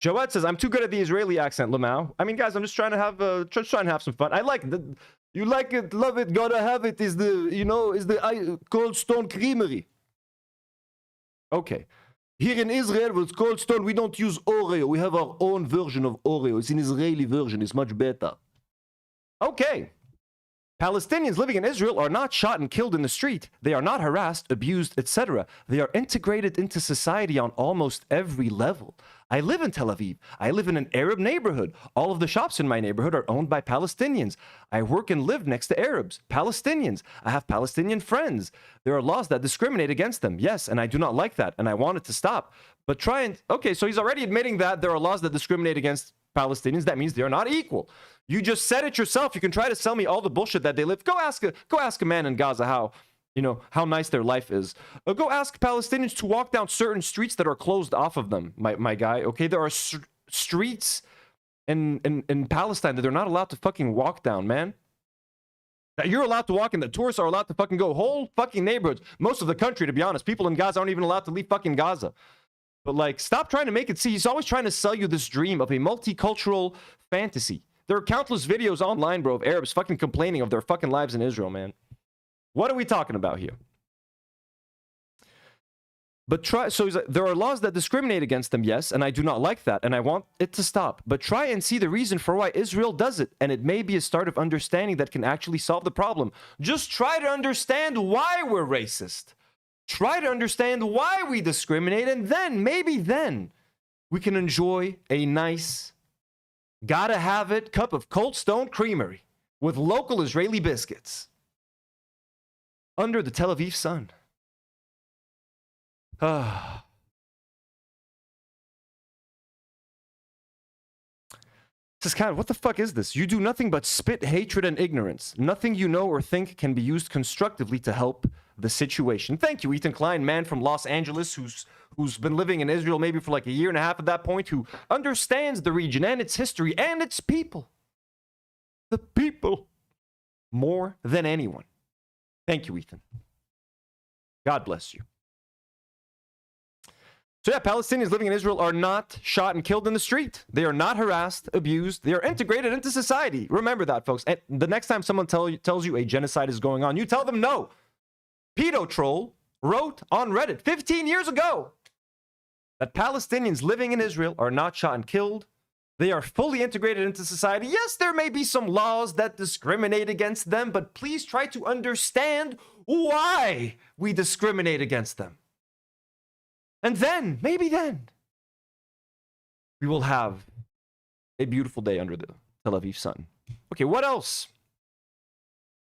Joette says, I'm too good at the Israeli accent, Lamau. I mean, guys, I'm just trying to have some fun. I like the, you like it, love it, gotta have it, is the Cold Stone Creamery. Okay. Here in Israel, with Cold Stone, we don't use Oreo. We have our own version of Oreo. It's an Israeli version. It's much better. Okay. Palestinians living in Israel are not shot and killed in the street. They are not harassed, abused, etc. They are integrated into society on almost every level. I live in Tel Aviv. I live in an Arab neighborhood. All of the shops in my neighborhood are owned by Palestinians. I work and live next to Arabs, Palestinians. I have Palestinian friends. There are laws that discriminate against them. Yes, and I do not like that, and I want it to stop. But okay, so he's already admitting that there are laws that discriminate against Palestinians. That means they are not equal. You just said it yourself. You can try to sell me all the bullshit that they live. Go ask a man in Gaza how nice their life is. Go ask Palestinians to walk down certain streets that are closed off of them, my guy. Okay, there are streets in Palestine that they're not allowed to fucking walk down, man. That you're allowed to walk in, the tourists are allowed to fucking go. Whole fucking neighborhoods, most of the country, to be honest. People in Gaza aren't even allowed to leave fucking Gaza. But like, stop trying to make it see. He's always trying to sell you this dream of a multicultural fantasy. There are countless videos online, bro, of Arabs fucking complaining of their fucking lives in Israel, man. What are we talking about here? But try, so he's like, there are laws that discriminate against them, yes, and I do not like that, and I want it to stop. But try and see the reason for why Israel does it, and it may be a start of understanding that can actually solve the problem. Just try to understand why we're racist. Try to understand why we discriminate, and then, maybe then, we can enjoy a nice, gotta have it cup of Cold Stone Creamery with local Israeli biscuits under the Tel Aviv sun. This is kind of, what the fuck is this? You do nothing but spit hatred and ignorance. Nothing you know or think can be used constructively to help the situation. Thank you, Ethan Klein, man from Los Angeles, who's been living in Israel maybe for like a year and a half at that point, who understands the region and its history and its people. The people more than anyone. Thank you, Ethan. God bless you. So yeah, Palestinians living in Israel are not shot and killed in the street. They are not harassed, abused. They are integrated into society. Remember that, folks. And the next time someone tells you a genocide is going on, you tell them no. Pedo Troll wrote on Reddit 15 years ago that Palestinians living in Israel are not shot and killed. They are fully integrated into society. Yes, there may be some laws that discriminate against them, but please try to understand why we discriminate against them. And then, maybe then, we will have a beautiful day under the Tel Aviv sun. Okay, what else?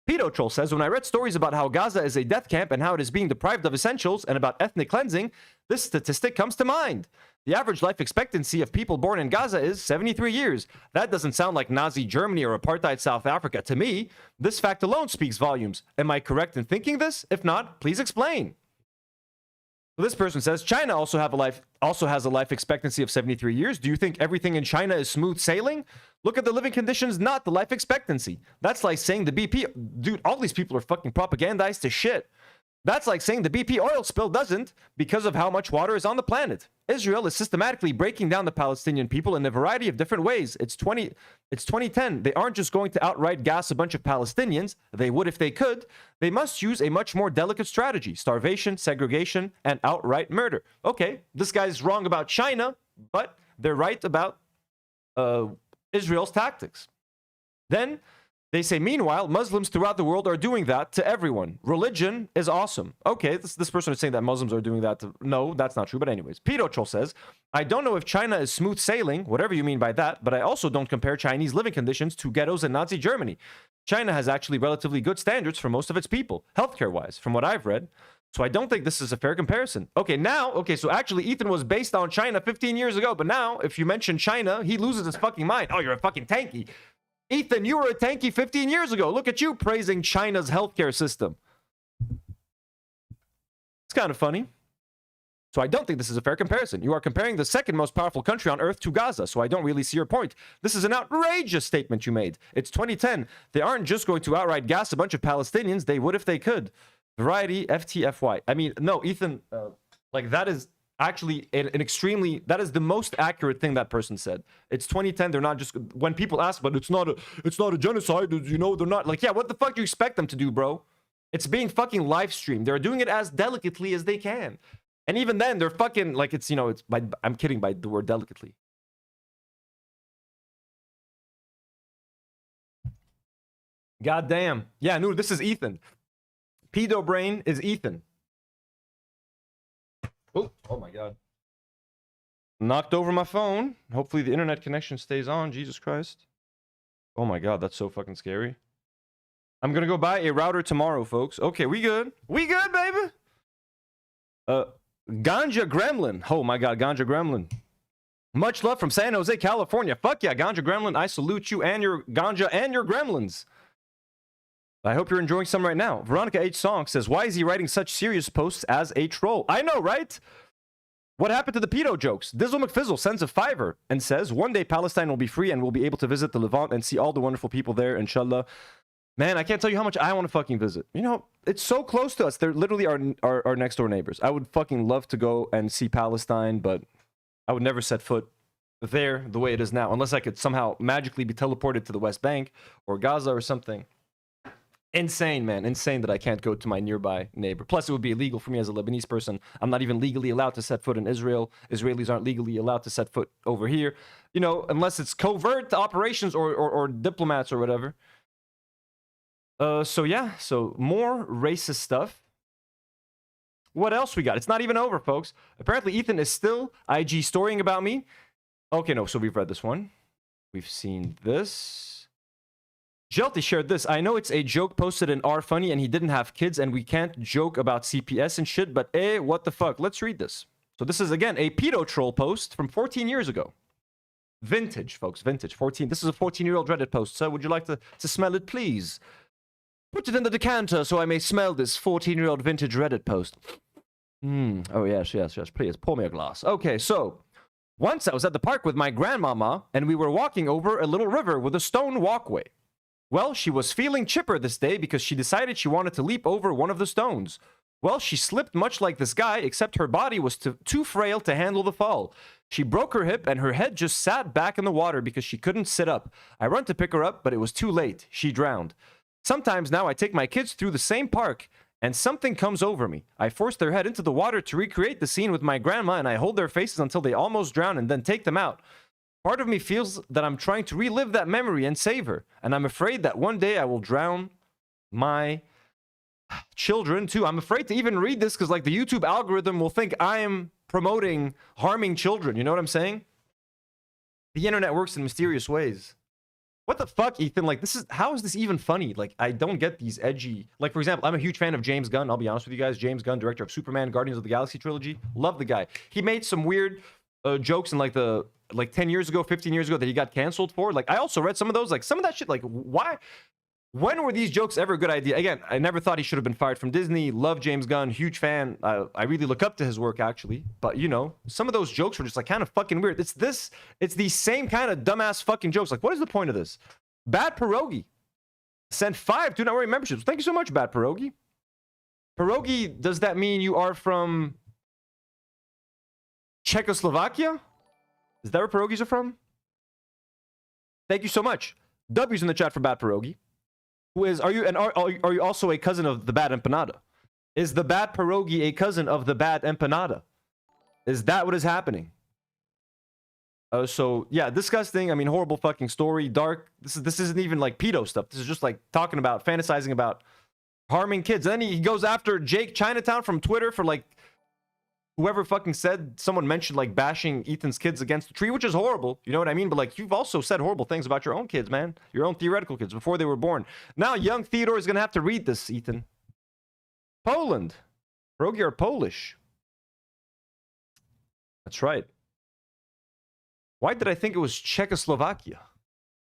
Pedo Troll says, when I read stories about how Gaza is a death camp and how it is being deprived of essentials and about ethnic cleansing, this statistic comes to mind. The average life expectancy of people born in Gaza is 73 years. That doesn't sound like Nazi Germany or apartheid South Africa to me. This fact alone speaks volumes. Am I correct in thinking this? If not, please explain. Well, this person says, China also has a life expectancy of 73 years. Do you think everything in China is smooth sailing? Look at the living conditions, not the life expectancy. That's like saying the BP... Dude, all these people are fucking propagandized to shit. That's like saying the BP oil spill doesn't because of how much water is on the planet. Israel is systematically breaking down the Palestinian people in a variety of different ways. It's 2010. They aren't just going to outright gas a bunch of Palestinians. They would if they could. They must use a much more delicate strategy. Starvation, segregation, and outright murder. Okay, this guy's wrong about China, but they're right about Israel's tactics. Then they say, meanwhile, Muslims throughout the world are doing that to everyone. Religion is awesome. Okay, this person is saying that Muslims are doing that to... No, that's not true. But anyways, Pedo Troll says, I don't know if China is smooth sailing, whatever you mean by that, but I also don't compare Chinese living conditions to ghettos in Nazi Germany. China has actually relatively good standards for most of its people, healthcare-wise, from what I've read. So I don't think this is a fair comparison. Okay, so actually Ethan was based on China 15 years ago, but now if you mention China, he loses his fucking mind. Oh, you're a fucking tanky. Ethan, you were a tanky 15 years ago. Look at you praising China's healthcare system. It's kind of funny. So I don't think this is a fair comparison. You are comparing the second most powerful country on earth to Gaza, so I don't really see your point. This is an outrageous statement you made. It's 2010. They aren't just going to outright gas a bunch of Palestinians. They would if they could. Variety, FTFY. I mean, no, Ethan, like that is actually an extremely, that is the most accurate thing that person said. It's 2010. They're not just, when people ask, but it's not a genocide, you know, they're not like, yeah, what the fuck do you expect them to do, bro? It's being fucking live streamed. They're doing it as delicately as they can. And even then, they're fucking, like, it's, you know, it's by, I'm kidding by the word delicately. God damn. Yeah, Nour, this is Ethan. Pedo brain is Ethan. Oh my God. Knocked over my phone. Hopefully the internet connection stays on. Jesus Christ. Oh my God, that's so fucking scary. I'm gonna go buy a router tomorrow, folks. Okay, we good. We good, baby. Ganja Gremlin. Oh my God, Ganja Gremlin. Much love from San Jose, California. Fuck yeah, Ganja Gremlin. I salute you and your Ganja and your Gremlins. I hope you're enjoying some right now. Veronica H. Song says, why is he writing such serious posts as a troll? I know, right? What happened to the pedo jokes? Dizzle McFizzle sends a $5 and says, one day Palestine will be free and we'll be able to visit the Levant and see all the wonderful people there, inshallah. Man, I can't tell you how much I want to fucking visit. You know, it's so close to us. They're literally our next door neighbors. I would fucking love to go and see Palestine, but I would never set foot there the way it is now, unless I could somehow magically be teleported to the West Bank or Gaza or something. Insane, man. Insane that I can't go to my nearby neighbor. Plus, it would be illegal for me as a Lebanese person. I'm not even legally allowed to set foot in Israel. Israelis aren't legally allowed to set foot over here. You know, unless it's covert operations or diplomats or whatever. So yeah, so more racist stuff. What else we got? It's not even over, folks. Apparently, Ethan is still IG storying about me. Okay, no, so we've read this one. We've seen this. Jelty shared this. I know it's a joke posted in R Funny and he didn't have kids and we can't joke about CPS and shit, but what the fuck? Let's read this. So this is, again, a pedo troll post from 14 years ago. Vintage, folks, vintage. 14. This is a 14-year-old Reddit post. Sir, would you like to smell it, please? Put it in the decanter so I may smell this 14-year-old vintage Reddit post. Oh, yes. Please, pour me a glass. Okay, so once I was at the park with my grandmama and we were walking over a little river with a stone walkway. Well, she was feeling chipper this day because she decided she wanted to leap over one of the stones. Well, she slipped much like this guy, except her body was too frail to handle the fall. She broke her hip and her head just sat back in the water because she couldn't sit up. I run to pick her up, but it was too late. She drowned. Sometimes now I take my kids through the same park and something comes over me. I force their head into the water to recreate the scene with my grandma and I hold their faces until they almost drown and then take them out. Part of me feels that I'm trying to relive that memory and save her. And I'm afraid that one day I will drown my children too. I'm afraid to even read this because like the YouTube algorithm will think I am promoting harming children. You know what I'm saying? The internet works in mysterious ways. What the fuck, Ethan? Like, how is this even funny? Like, I don't get these edgy... Like, for example, I'm a huge fan of James Gunn. I'll be honest with you guys. James Gunn, director of Superman, Guardians of the Galaxy trilogy. Love the guy. He made some weird jokes in like 10 years ago, 15 years ago that he got canceled for. Like, I also read some of those. Like, some of that shit, like, why? When were these jokes ever a good idea? Again, I never thought he should have been fired from Disney. Love James Gunn. Huge fan. I really look up to his work, actually. But, you know, some of those jokes were just, like, kind of fucking weird. It's the same kind of dumbass fucking jokes. Like, what is the point of this? Bad Pierogi sent 5 Do Not Worry memberships. Thank you so much, Bad Pierogi. Pierogi, does that mean you are from Czechoslovakia? Is that where pierogies are from? Thank you so much. W's in the chat for Bad Pierogi. Are you also a cousin of the Bad Empanada? Is the Bad Pierogi a cousin of the Bad Empanada? Is that what is happening? So yeah, disgusting. I mean, horrible fucking story. Dark. This isn't even like pedo stuff. This is just like talking about, fantasizing about harming kids. And then he goes after Jake Chinatown from Twitter for like whoever fucking said, someone mentioned like bashing Ethan's kids against the tree, which is horrible. You know what I mean? But like, you've also said horrible things about your own kids, man. Your own theoretical kids before they were born. Now young Theodore is going to have to read this, Ethan. Poland. Pierogi are Polish. That's right. Why did I think it was Czechoslovakia?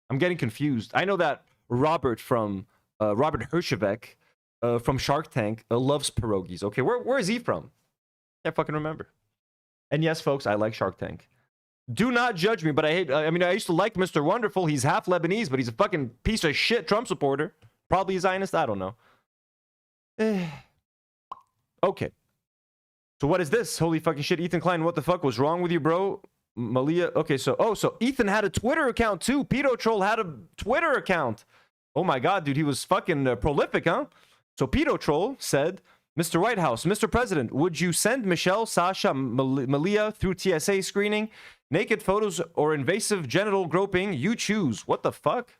I'm getting confused. I know that Robert from Robert Hershevek from Shark Tank loves pierogies. Okay, where is he from? Can't fucking remember. And yes, folks, I like Shark Tank. Do not judge me, but I mean, I used to like Mr. Wonderful. He's half Lebanese, but he's a fucking piece of shit Trump supporter. Probably a Zionist. I don't know. Okay. So what is this? Holy fucking shit. Ethan Klein, what the fuck was wrong with you, bro? Malia. Okay, so Ethan had a Twitter account too. Pedo Troll had a Twitter account. Oh my god, dude, he was fucking prolific, huh? So Pedo Troll said, Mr. White House, Mr. President, would you send Michelle, Sasha, Malia through TSA screening? Naked photos or invasive genital groping? You choose. What the fuck?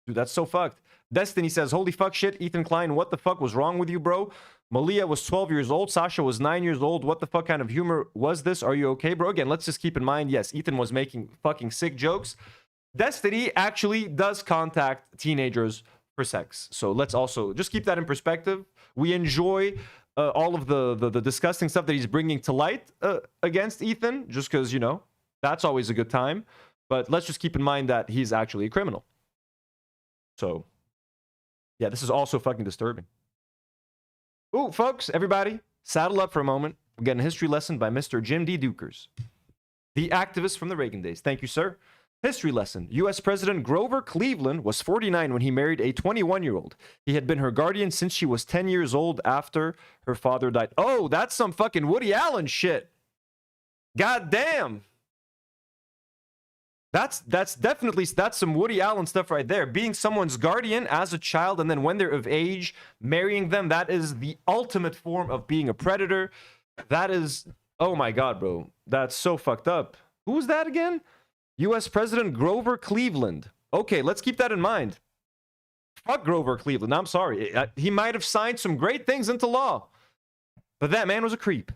Dude, that's so fucked. Destiny says, holy fuck shit, Ethan Klein, what the fuck was wrong with you, bro? Malia was 12 years old. Sasha was 9 years old. What the fuck kind of humor was this? Are you okay, bro? Again, let's just keep in mind, yes, Ethan was making fucking sick jokes. Destiny actually does contact teenagers for sex. So let's also just keep that in perspective. We enjoy all of the disgusting stuff that he's bringing to light against Ethan, just because, you know, that's always a good time. But let's just keep in mind that he's actually a criminal. So, yeah, this is also fucking disturbing. Ooh, folks, everybody, saddle up for a moment. We're getting a history lesson by Mr. Jim D. Dukers, the activist from the Reagan days. Thank you, sir. History lesson. U.S. President Grover Cleveland was 49 when he married a 21-year-old. He had been her guardian since she was 10 years old after her father died. Oh, that's some fucking Woody Allen shit. God damn. That's definitely some Woody Allen stuff right there. Being someone's guardian as a child, and then when they're of age, marrying them. That is the ultimate form of being a predator. That is, oh my God, bro. That's so fucked up. Who's that again? U.S. President Grover Cleveland. Okay, let's keep that in mind. Fuck Grover Cleveland. I'm sorry. He might have signed some great things into law, but that man was a creep.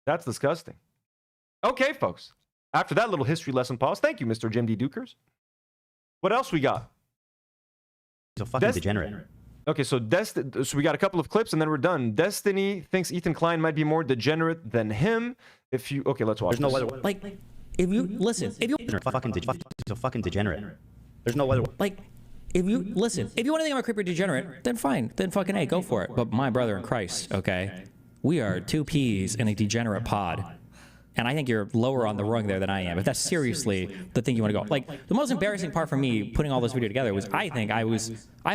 That's disgusting. Okay, folks. After that little history lesson pause, thank you, Mr. Jim D. Dukers. What else we got? So fucking degenerate. Okay, so so we got a couple of clips and then we're done. Destiny thinks Ethan Klein might be more degenerate than him. Okay, let's watch. There's no other Like, if you listen, if you fucking degenerate. There's no other like, if you listen, if you want to think I'm a creeper degenerate, then fine, then fucking hey, go for it. But my brother in Christ, okay, we are two peas in a degenerate pod. And I think you're lower on the rung there than I am. If that's seriously the thing you want to go. Like, the most embarrassing part for me putting all this video together was I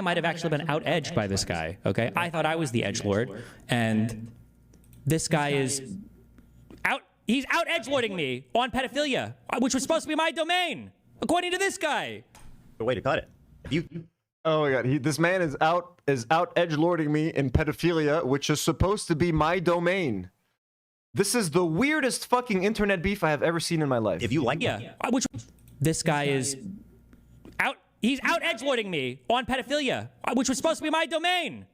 might have actually been out-edged by this guy, okay? I thought I was the edgelord, and this guy is he's out-edgelording me on pedophilia, which was supposed to be my domain, according to this guy. the way to cut it. If you Oh my God, this man is out edgelording me in pedophilia, which is supposed to be my domain. This is the weirdest fucking internet beef I have ever seen in my life. if you like Which this guy is he's out edgelording me on pedophilia, which was supposed to be my domain.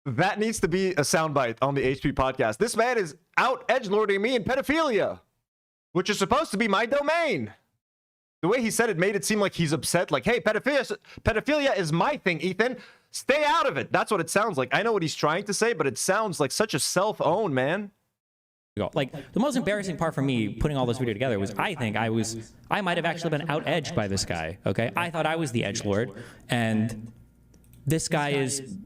That needs to be a soundbite on the HP podcast. This man is out edgelording me in pedophilia, which is supposed to be my domain. The way he said it made it seem like he's upset. Like, hey, pedophilia is my thing, Ethan. Stay out of it. That's what it sounds like. I know what he's trying to say, but it sounds like such a self-own, man. Like, the most embarrassing part for me putting all this video together was I might have actually been out-edged by this guy, okay? I thought I was the edgelord, and this guy is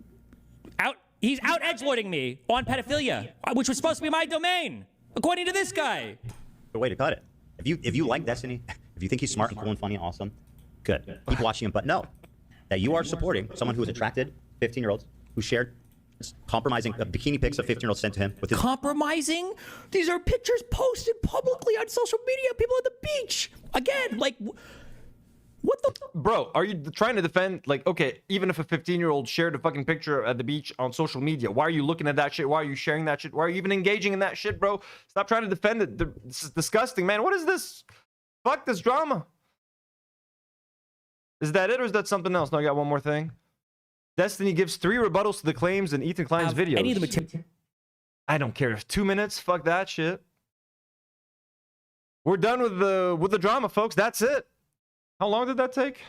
he's out edgelording me on pedophilia, which was supposed to be my domain, according to this guy. the way to cut it. If you like Destiny, if you think he's smart and cool and funny and awesome, good. Keep watching him. But no, that you are supporting someone who is attracted, 15-year-olds, who shared compromising bikini pics of 15-year-olds sent to him with his Compromising? These are pictures posted publicly on social media. People at the beach. Again, like, what the? Bro, are you trying to defend, like, okay, even if a 15-year-old shared a fucking picture at the beach on social media, why are you looking at that shit? Why are you sharing that shit? Why are you even engaging in that shit, bro? Stop trying to defend it. This is disgusting, man. What is this? Fuck this drama. Is that it or is that something else? No, I got one more thing. Destiny gives 3 rebuttals to the claims in Ethan Klein's videos. Any of the material. I don't care if 2 minutes. Fuck that shit. We're done with the drama, folks. That's it. How long did that take?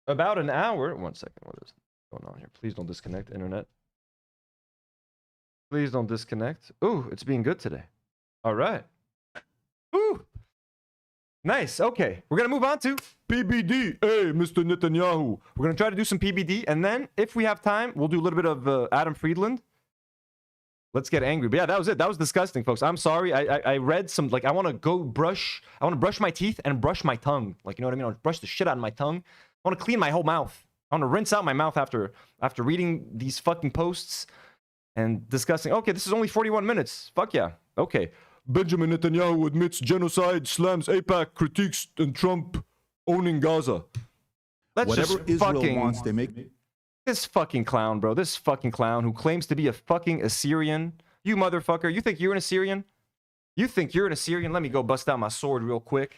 About an hour. 1 second. What is going on here? Please don't disconnect, internet. Please don't disconnect. Ooh, it's being good today. All right. Ooh. Nice. Okay. We're going to move on to PBD. Hey, Mr. Netanyahu. We're going to try to do some PBD. And then, if we have time, we'll do a little bit of Adam Friedland. Let's get angry. But yeah, that was it. That was disgusting, folks. I'm sorry. I read some, like, I want to brush my teeth and brush my tongue. Like, you know what I mean? I want to brush the shit out of my tongue. I want to clean my whole mouth. I want to rinse out my mouth after reading these fucking posts and discussing. Okay, this is only 41 minutes. Fuck yeah. Okay. Benjamin Netanyahu admits genocide, slams AIPAC, critiques and Trump owning Gaza. Let's Whatever just Israel fucking wants, they make. this fucking clown, bro. This fucking clown who claims to be a fucking Assyrian. You motherfucker. You think you're an Assyrian? You think you're an Assyrian? Let me go bust out my sword real quick.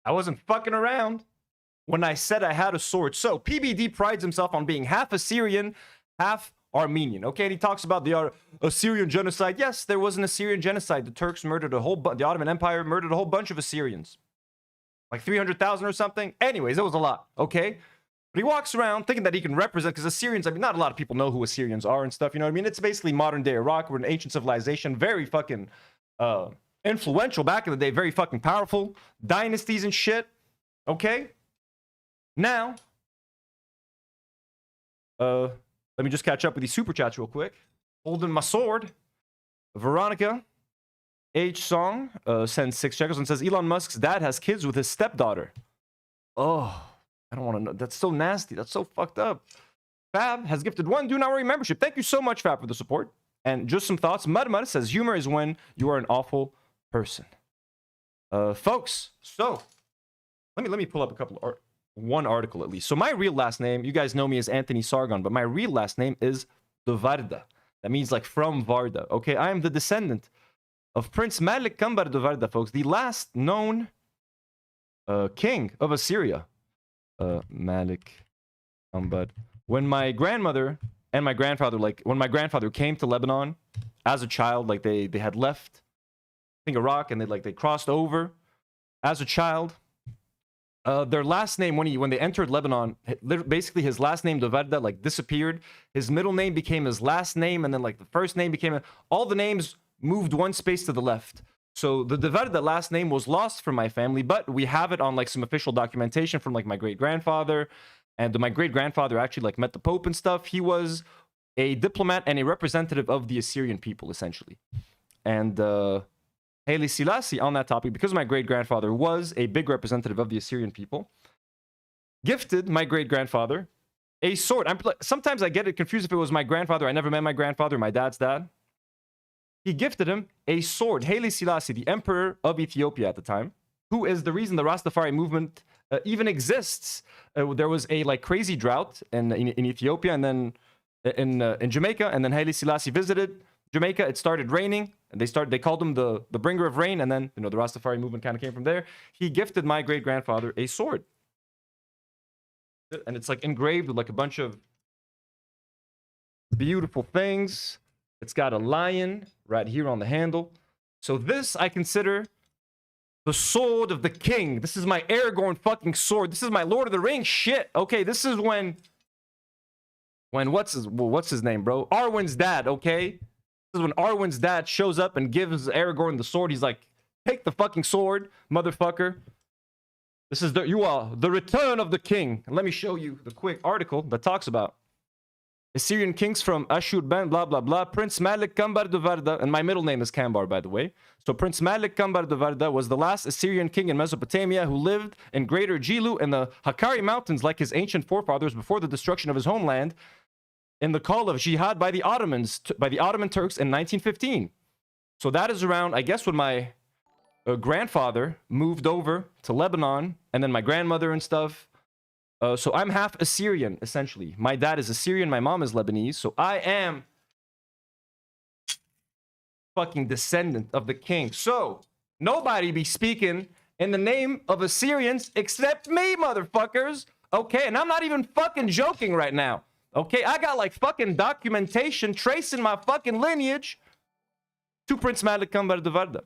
I wasn't fucking around when I said I had a sword. So, PBD prides himself on being half Assyrian, half Armenian. Okay, and he talks about the Assyrian genocide. Yes, there was an Assyrian genocide. The Turks murdered the Ottoman Empire murdered a whole bunch of Assyrians. Like 300,000 or something. Anyways, it was a lot, okay? But he walks around thinking that he can represent, because Assyrians, I mean, not a lot of people know who Assyrians are and stuff, you know what I mean? It's basically modern-day Iraq. We're an ancient civilization, very fucking influential back in the day, very fucking powerful dynasties and shit. Okay, now let me just catch up with these super chats real quick. Holding my sword. Veronica H. Song sends 6 shekels and says Elon Musk's dad has kids with his stepdaughter. Oh, I don't want to know. That's so nasty. That's so fucked up. Fab has gifted 1 Do Not Worry membership. Thank you so much, Fab, for the support. And just some thoughts. Mud says humor is when you are an awful person. Folks, so let me pull up a couple of one article at least. So my real last name, you guys know me as Anthony Sargon, but my real last name is Varda. That means like from Varda. Okay, I am the descendant of Prince Malik Kambar de Varda, folks, the last known king of Assyria. Malik Kambar. When my grandmother and my grandfather, when my grandfather came to Lebanon as a child, like they had left, I think, Iraq, and they crossed over as a child. Their last name, when they entered Lebanon, basically his last name, Dovarda, like disappeared. His middle name became his last name, and then like the first name became all the names moved 1 space to the left. So the Dovarda last name was lost from my family, but we have it on like some official documentation from like my great-grandfather. And my great-grandfather actually like met the Pope and stuff. He was a diplomat and a representative of the Assyrian people, essentially. And Haile Selassie, on that topic, because my great-grandfather was a big representative of the Assyrian people, gifted my great-grandfather a sword. Sometimes I get it confused if it was my grandfather. I never met my grandfather, my dad's dad. He gifted him a sword. Haile Selassie, the emperor of Ethiopia at the time, who is the reason the Rastafari movement even exists. There was a like crazy drought in Ethiopia, and then in Jamaica, and then Haile Selassie visited Jamaica. It started raining, and they called him the bringer of rain, and then the Rastafari movement kind of came from there. He gifted my great-grandfather a sword, and it's like engraved with like a bunch of beautiful things. It's got a lion right here on the handle. So this I consider the sword of the king. This is my Aragorn fucking sword. This is my Lord of the Rings shit. Okay, this is when what's his name, bro? Arwen's dad, okay? This is when Arwen's dad shows up and gives Aragorn the sword. He's like, take the fucking sword, motherfucker. This is the return of the king. And let me show you the quick article that talks about Assyrian kings from Ashur-ban, blah, blah, blah. Prince Malik Kambar de Varda, and my middle name is Kambar, by the way. So Prince Malik Kambar de Varda was the last Assyrian king in Mesopotamia who lived in Greater Jilu in the Hakkari Mountains like his ancient forefathers before the destruction of his homeland in the call of jihad by the Ottoman Turks in 1915. So that is around, I guess, when my grandfather moved over to Lebanon, and then my grandmother and stuff. So I'm half Assyrian, essentially. My dad is Assyrian, my mom is Lebanese, so I am fucking descendant of the king. So nobody be speaking in the name of Assyrians except me, motherfuckers. Okay, and I'm not even fucking joking right now. Okay, I got like fucking documentation tracing my fucking lineage to Prince Malik Kambar de Varda.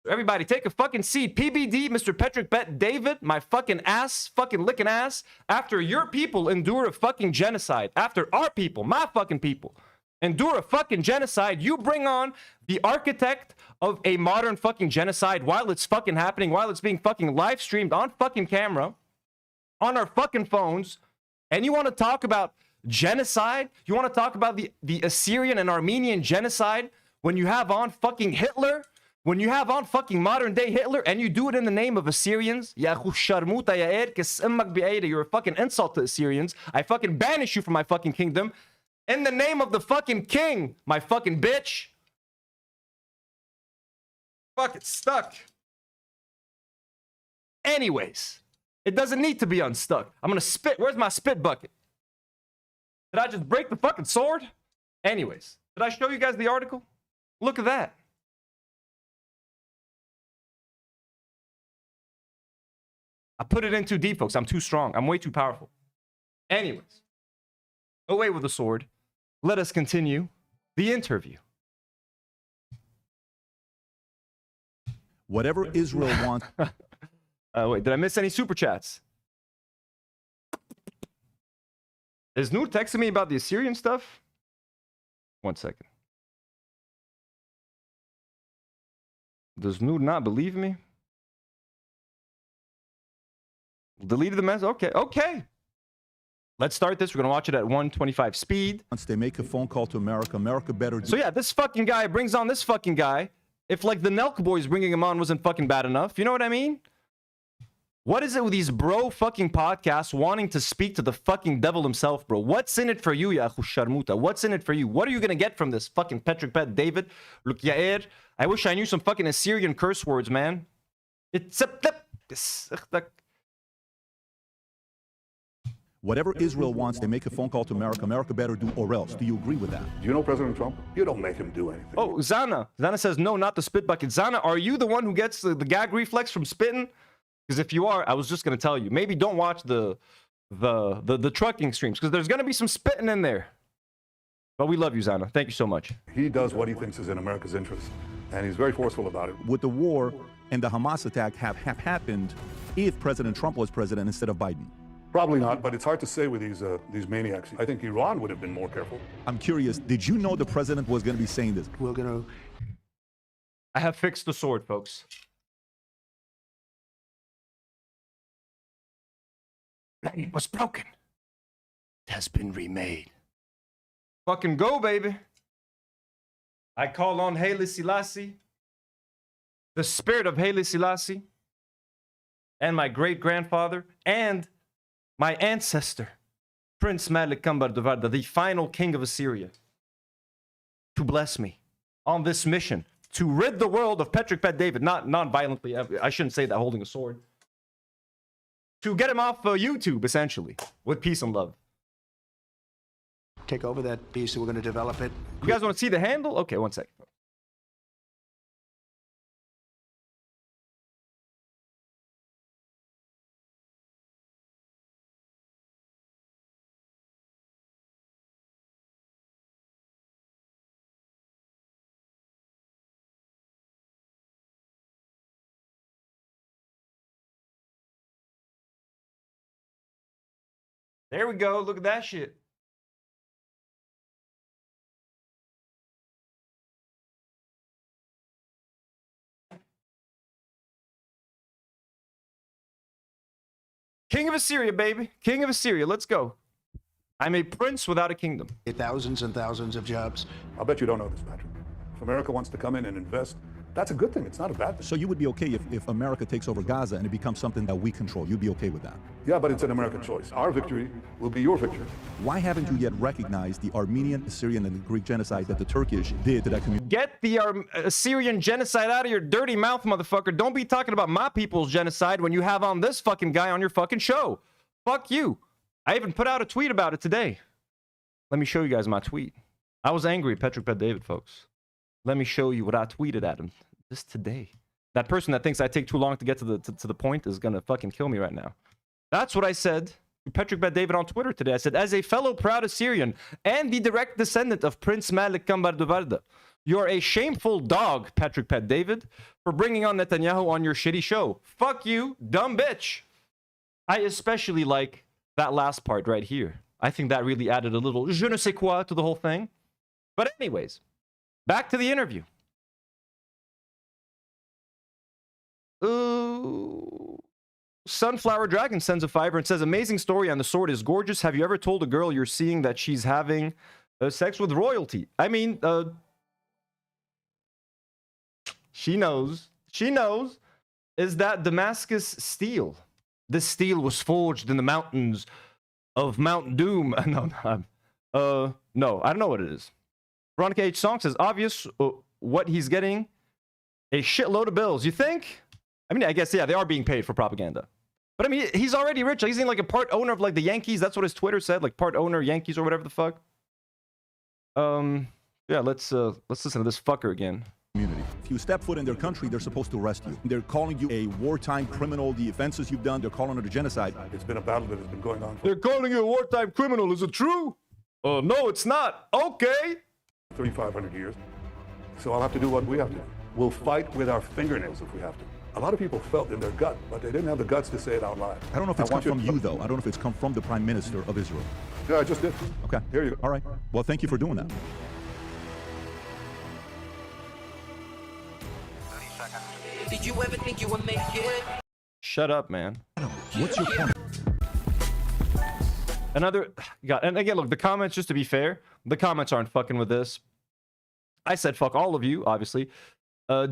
Everybody, take a fucking seat. PBD, Mr. Patrick Bet David, my fucking ass, fucking licking ass. After your people endure a fucking genocide, after our people, my fucking people, endure a fucking genocide, you bring on the architect of a modern fucking genocide while it's fucking happening, while it's being fucking live streamed on fucking camera, on our fucking phones, and you want to talk about genocide? You want to talk about the Assyrian and Armenian genocide when you have on fucking Hitler? When you have on fucking modern day Hitler and you do it in the name of Assyrians, you're a fucking insult to Assyrians. I fucking banish you from my fucking kingdom in the name of the fucking king, my fucking bitch. Fuck, it's stuck. Anyways, it doesn't need to be unstuck. I'm gonna spit. Where's my spit bucket? Did I just break the fucking sword? Anyways, did I show you guys the article? Look at that. I put it in too deep, folks. I'm too strong. I'm way too powerful. Anyways, away with the sword. Let us continue the interview. Whatever Israel wants. Wait, did I miss any super chats? Is Nour texting me about the Assyrian stuff? 1 second. Does Nour not believe me? Deleted the message? Okay, okay. Let's start this. We're going to watch it at 125 speed. Once they make a phone call to America, America better do. So yeah, this fucking guy brings on this fucking guy. If like the Nelk boys bringing him on wasn't fucking bad enough, you know what I mean? What is it with these bro fucking podcasts wanting to speak to the fucking devil himself, bro? What's in it for you, ya akhu sharmuta? What's in it for you? What are you gonna get from this fucking Patrick Bet David? Look, Yair, I wish I knew some fucking Assyrian curse words, man. It's Whatever Israel wants, they make a phone call to America, America better do or else. Do you agree with that? Do you know President Trump? You don't make him do anything. Oh, Zana. Zana says, no, not the spit bucket. Zana, are you the one who gets the gag reflex from spitting? Because if you are, I was just going to tell you, maybe don't watch the trucking streams, because there's going to be some spitting in there. But we love you, Zana. Thank you so much. He does what he thinks is in America's interest, and he's very forceful about it. Would the war and the Hamas attack have happened if President Trump was president instead of Biden? Probably not, but it's hard to say with these maniacs. I think Iran would have been more careful. I'm curious, did you know the president was going to be saying this? We're going to... I have fixed the sword, folks. It was broken. It has been remade. Fucking go, baby. I call on Haile Selassie, the spirit of Haile Selassie, and my great-grandfather, and my ancestor, Prince Malik Kambarduvarda, the final king of Assyria, to bless me on this mission to rid the world of Patrick Bet David, not non-violently. I shouldn't say that holding a sword. To get him off YouTube, essentially, with peace and love. Take over that piece, and we're going to develop it. You guys want to see the handle? Okay, one second. There we go. Look at that shit. King of Assyria, baby. King of Assyria. Let's go. I'm a prince without a kingdom. Thousands and thousands of jobs. I'll bet you don't know this, Patrick. If America wants to come in and invest, that's a good thing. It's not a bad thing. So you would be okay if America takes over Gaza and it becomes something that we control. You'd be okay with that? Yeah, but it's an American choice. Our victory will be your victory. Why haven't you yet recognized the Armenian, Assyrian, and Greek genocide that the Turkish did to that community? Get the Assyrian genocide out of your dirty mouth, motherfucker. Don't be talking about my people's genocide when you have on this fucking guy on your fucking show. Fuck you. I even put out a tweet about it today. Let me show you guys my tweet. I was angry at Patrick Bet David, folks. Let me show you what I tweeted at him just today. That person that thinks I take too long to get to the point is gonna fucking kill me right now. That's what I said to Patrick Bet David on Twitter today. I said, as a fellow proud Assyrian and the direct descendant of Prince Malik Kambarduvarda, you're a shameful dog, Patrick Bet David, for bringing on Netanyahu on your shitty show. Fuck you, dumb bitch. I especially like that last part right here. I think that really added a little je ne sais quoi to the whole thing. But anyways, back to the interview. Ooh. Sunflower Dragon sends a $5 and says, amazing story on the sword is gorgeous. Have you ever told a girl you're seeing that she's having sex with royalty? I mean, she knows. She knows. Is that Damascus steel? This steel was forged in the mountains of Mount Doom. No, I don't know what it is. Veronica H. Song says, obvious what he's getting. A shitload of bills. You think? I mean, I guess, yeah, they are being paid for propaganda. But I mean, he's already rich. He's in like a part owner of like the Yankees. That's what his Twitter said, like part owner Yankees or whatever the fuck. Yeah, let's listen to this fucker again. Community. If you step foot in their country, they're supposed to arrest you. They're calling you a wartime criminal. The offenses you've done, they're calling it a genocide. It's been a battle that has been going on for They're calling you a wartime criminal. Is it true? No, it's not. Okay. 3,500 years. So I'll have to do what we have to do. We'll fight with our fingernails if we have to. A lot of people felt in their gut, but they didn't have the guts to say it out loud. I don't know if it's come from you, though. I don't know if it's come from the Prime Minister of Israel. Yeah, I just did. Okay. Here you go. All right. Well, thank you for doing that. Did you ever think you would make it? Shut up, man. What's your point? Another, God, and again, look, the comments, just to be fair, the comments aren't fucking with this. I said fuck all of you, obviously.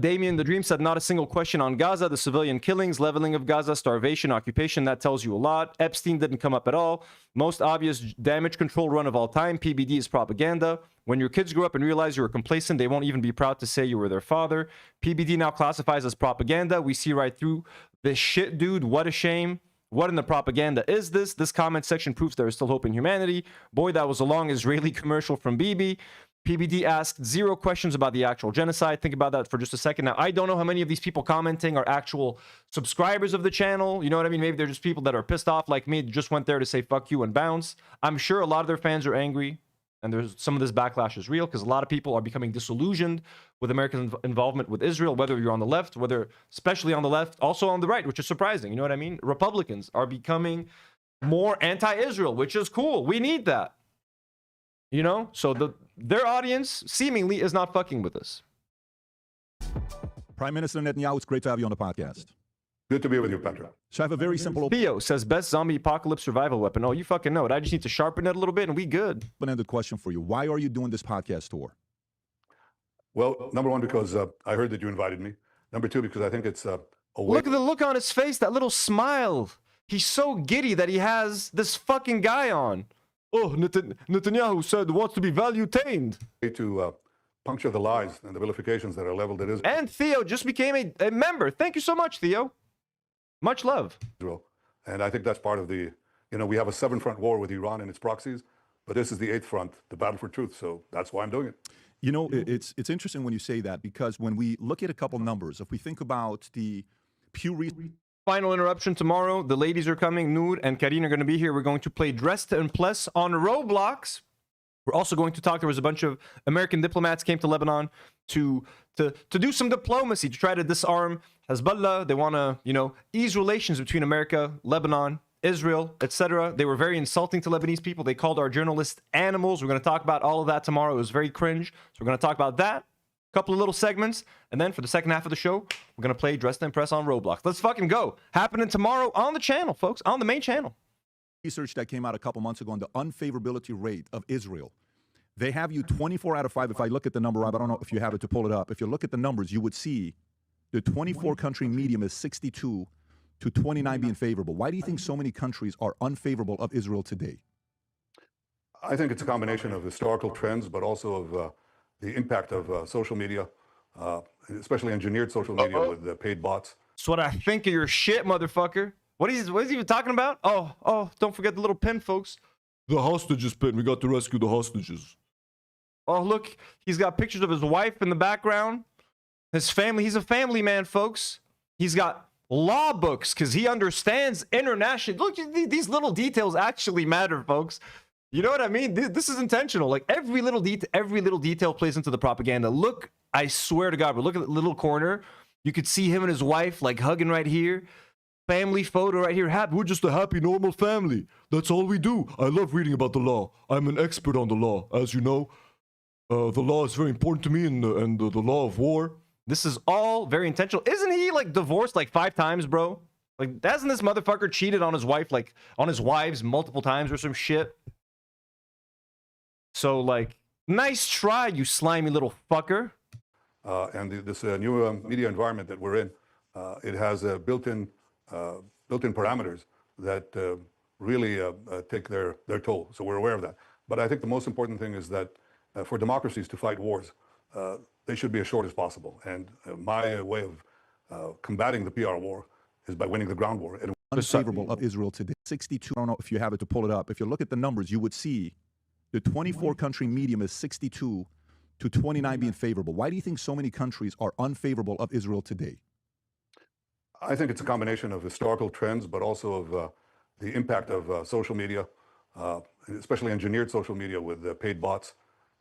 Damien the Dream said, not a single question on Gaza, the civilian killings, leveling of Gaza, starvation, occupation. That tells you a lot. Epstein didn't come up at all. Most obvious damage control run of all time. PBD is propaganda. When your kids grow up and realize you were complacent, they won't even be proud to say you were their father. PBD now classifies as propaganda. We see right through this shit, dude. What a shame. What in the propaganda is this? This comment section proves there is still hope in humanity. Boy, that was a long Israeli commercial from Bibi. PBD asked 0 questions about the actual genocide. Think about that for just a second. Now, I don't know how many of these people commenting are actual subscribers of the channel. You know what I mean? Maybe they're just people that are pissed off like me, just went there to say fuck you and bounce. I'm sure a lot of their fans are angry, and there's some of this backlash is real because a lot of people are becoming disillusioned with American involvement with Israel, whether you're on the left, whether especially on the left, also on the right, which is surprising. You know what I mean? Republicans are becoming more anti-Israel, which is cool. We need that. You know, so their audience seemingly is not fucking with us. Prime Minister Netanyahu, it's great to have you on the podcast. Good to be with you, Patrick. So I have a very simple Theo says, best zombie apocalypse survival weapon. Oh, you fucking know it. I just need to sharpen it a little bit and we good. open-ended question for you. Why are you doing this podcast tour? Well, number one, because I heard that you invited me. Number two, because I think it's a way. Look at the look on his face, that little smile. He's so giddy that he has this fucking guy on. Oh, Netanyahu said wants to be value-tained. To puncture the lies and the vilifications that are leveled at Israel. And Theo just became a member. Thank you so much, Theo. Much love. And I think that's part of the, you know, we have a 7-front war with Iran and its proxies, but this is the 8th front, the battle for truth. So that's why I'm doing it. You know, it's interesting when you say that, because when we look at a couple numbers, if we think about the Pew Final interruption tomorrow. The ladies are coming. Nour and Karine are going to be here. We're going to play Dress to Impress on Roblox. We're also going to talk. There was a bunch of American diplomats came to Lebanon to do some diplomacy, to try to disarm Hezbollah. They want to, you know, ease relations between America, Lebanon, Israel, etc. They were very insulting to Lebanese people. They called our journalists animals. We're going to talk about all of that tomorrow. It was very cringe. So we're going to talk about that. Couple of little segments, and then for the second half of the show, we're gonna play Dress to Impress on Roblox. Let's fucking go. Happening tomorrow on the channel, folks, on the main channel. Research that came out a couple months ago on the unfavorability rate of Israel. They have you 24 out of 5. If I look at the number, I don't know if you have it to pull it up. If you look at the numbers, you would see the 24-country medium is 62 to 29 being favorable. Why do you think so many countries are unfavorable of Israel today? I think it's a combination of historical trends, but also of the impact of social media, especially engineered social media with paid bots. That's what I think of your shit, motherfucker. What is he even talking about? Oh, don't forget the little pin, folks. The hostages pin. We got to rescue the hostages. Oh, look, he's got pictures of his wife in the background. His family. He's a family man, folks. He's got law books because he understands international. Look, these little details actually matter, folks. You know what I mean? This is intentional. Like every little detail plays into the propaganda. Look, I swear to God, but look at the little corner. You could see him and his wife like hugging right here. Family photo right here. Happy. We're just a happy, normal family. That's all we do. I love reading about the law. I'm an expert on the law, as you know. The law is very important to me, and the law of war. This is all very intentional. Isn't he like divorced like 5 times, bro? Like, hasn't this motherfucker cheated on his wife, like on his wives multiple times or some shit? So, like, nice try, you slimy little fucker. And this new media environment that we're in, it has built-in parameters that really take their toll. So we're aware of that. But I think the most important thing is that for democracies to fight wars, they should be as short as possible. And my way of combating the PR war is by winning the ground war. And unfavorable of Israel today. 62. I don't know if you have it to pull it up. If you look at the numbers, you would see the 24-country medium is 62 to 29 being favorable. Why do you think so many countries are unfavorable of Israel today? I think it's a combination of historical trends, but also of the impact of social media, especially engineered social media with paid bots.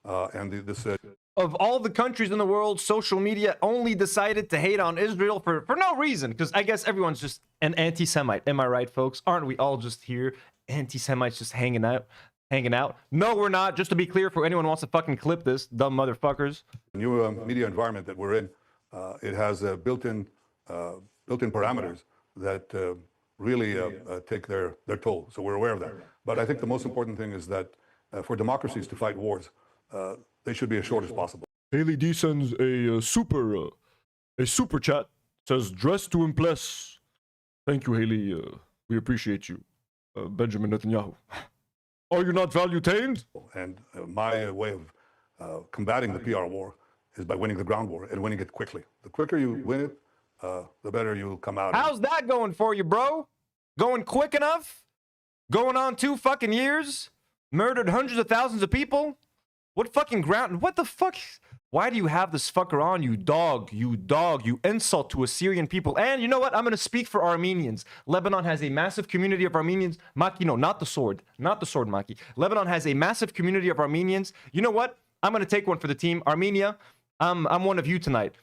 Of all the countries in the world, social media only decided to hate on Israel for no reason, because I guess everyone's just an anti-Semite. Am I right, folks? Aren't we all just here, anti-Semites just hanging out? No, we're not. Just to be clear, for anyone who wants to fucking clip this, dumb motherfuckers. The new media environment that we're in, it has built-in parameters that really take their toll. So we're aware of that. But I think the most important thing is that for democracies to fight wars, they should be as short as possible. Haley D sends a super chat. Says dress to impress. Thank you, Haley. We appreciate you, Benjamin Netanyahu. Are you not value-tamed? And my way of combating the PR war is by winning the ground war and winning it quickly. The quicker you win it, the better you'll come out. How's that going for you, bro? Going quick enough? Going on 2 fucking years? Murdered hundreds of thousands of people? What fucking ground? What the fuck? Why do you have this fucker on, you dog? You dog. You insult to Assyrian people. And you know what? I'm going to speak for Armenians. Lebanon has a massive community of Armenians. Maki, no, not the sword. Not the sword, Maki. Lebanon has a massive community of Armenians. You know what? I'm going to take one for the team. Armenia, I'm one of you tonight.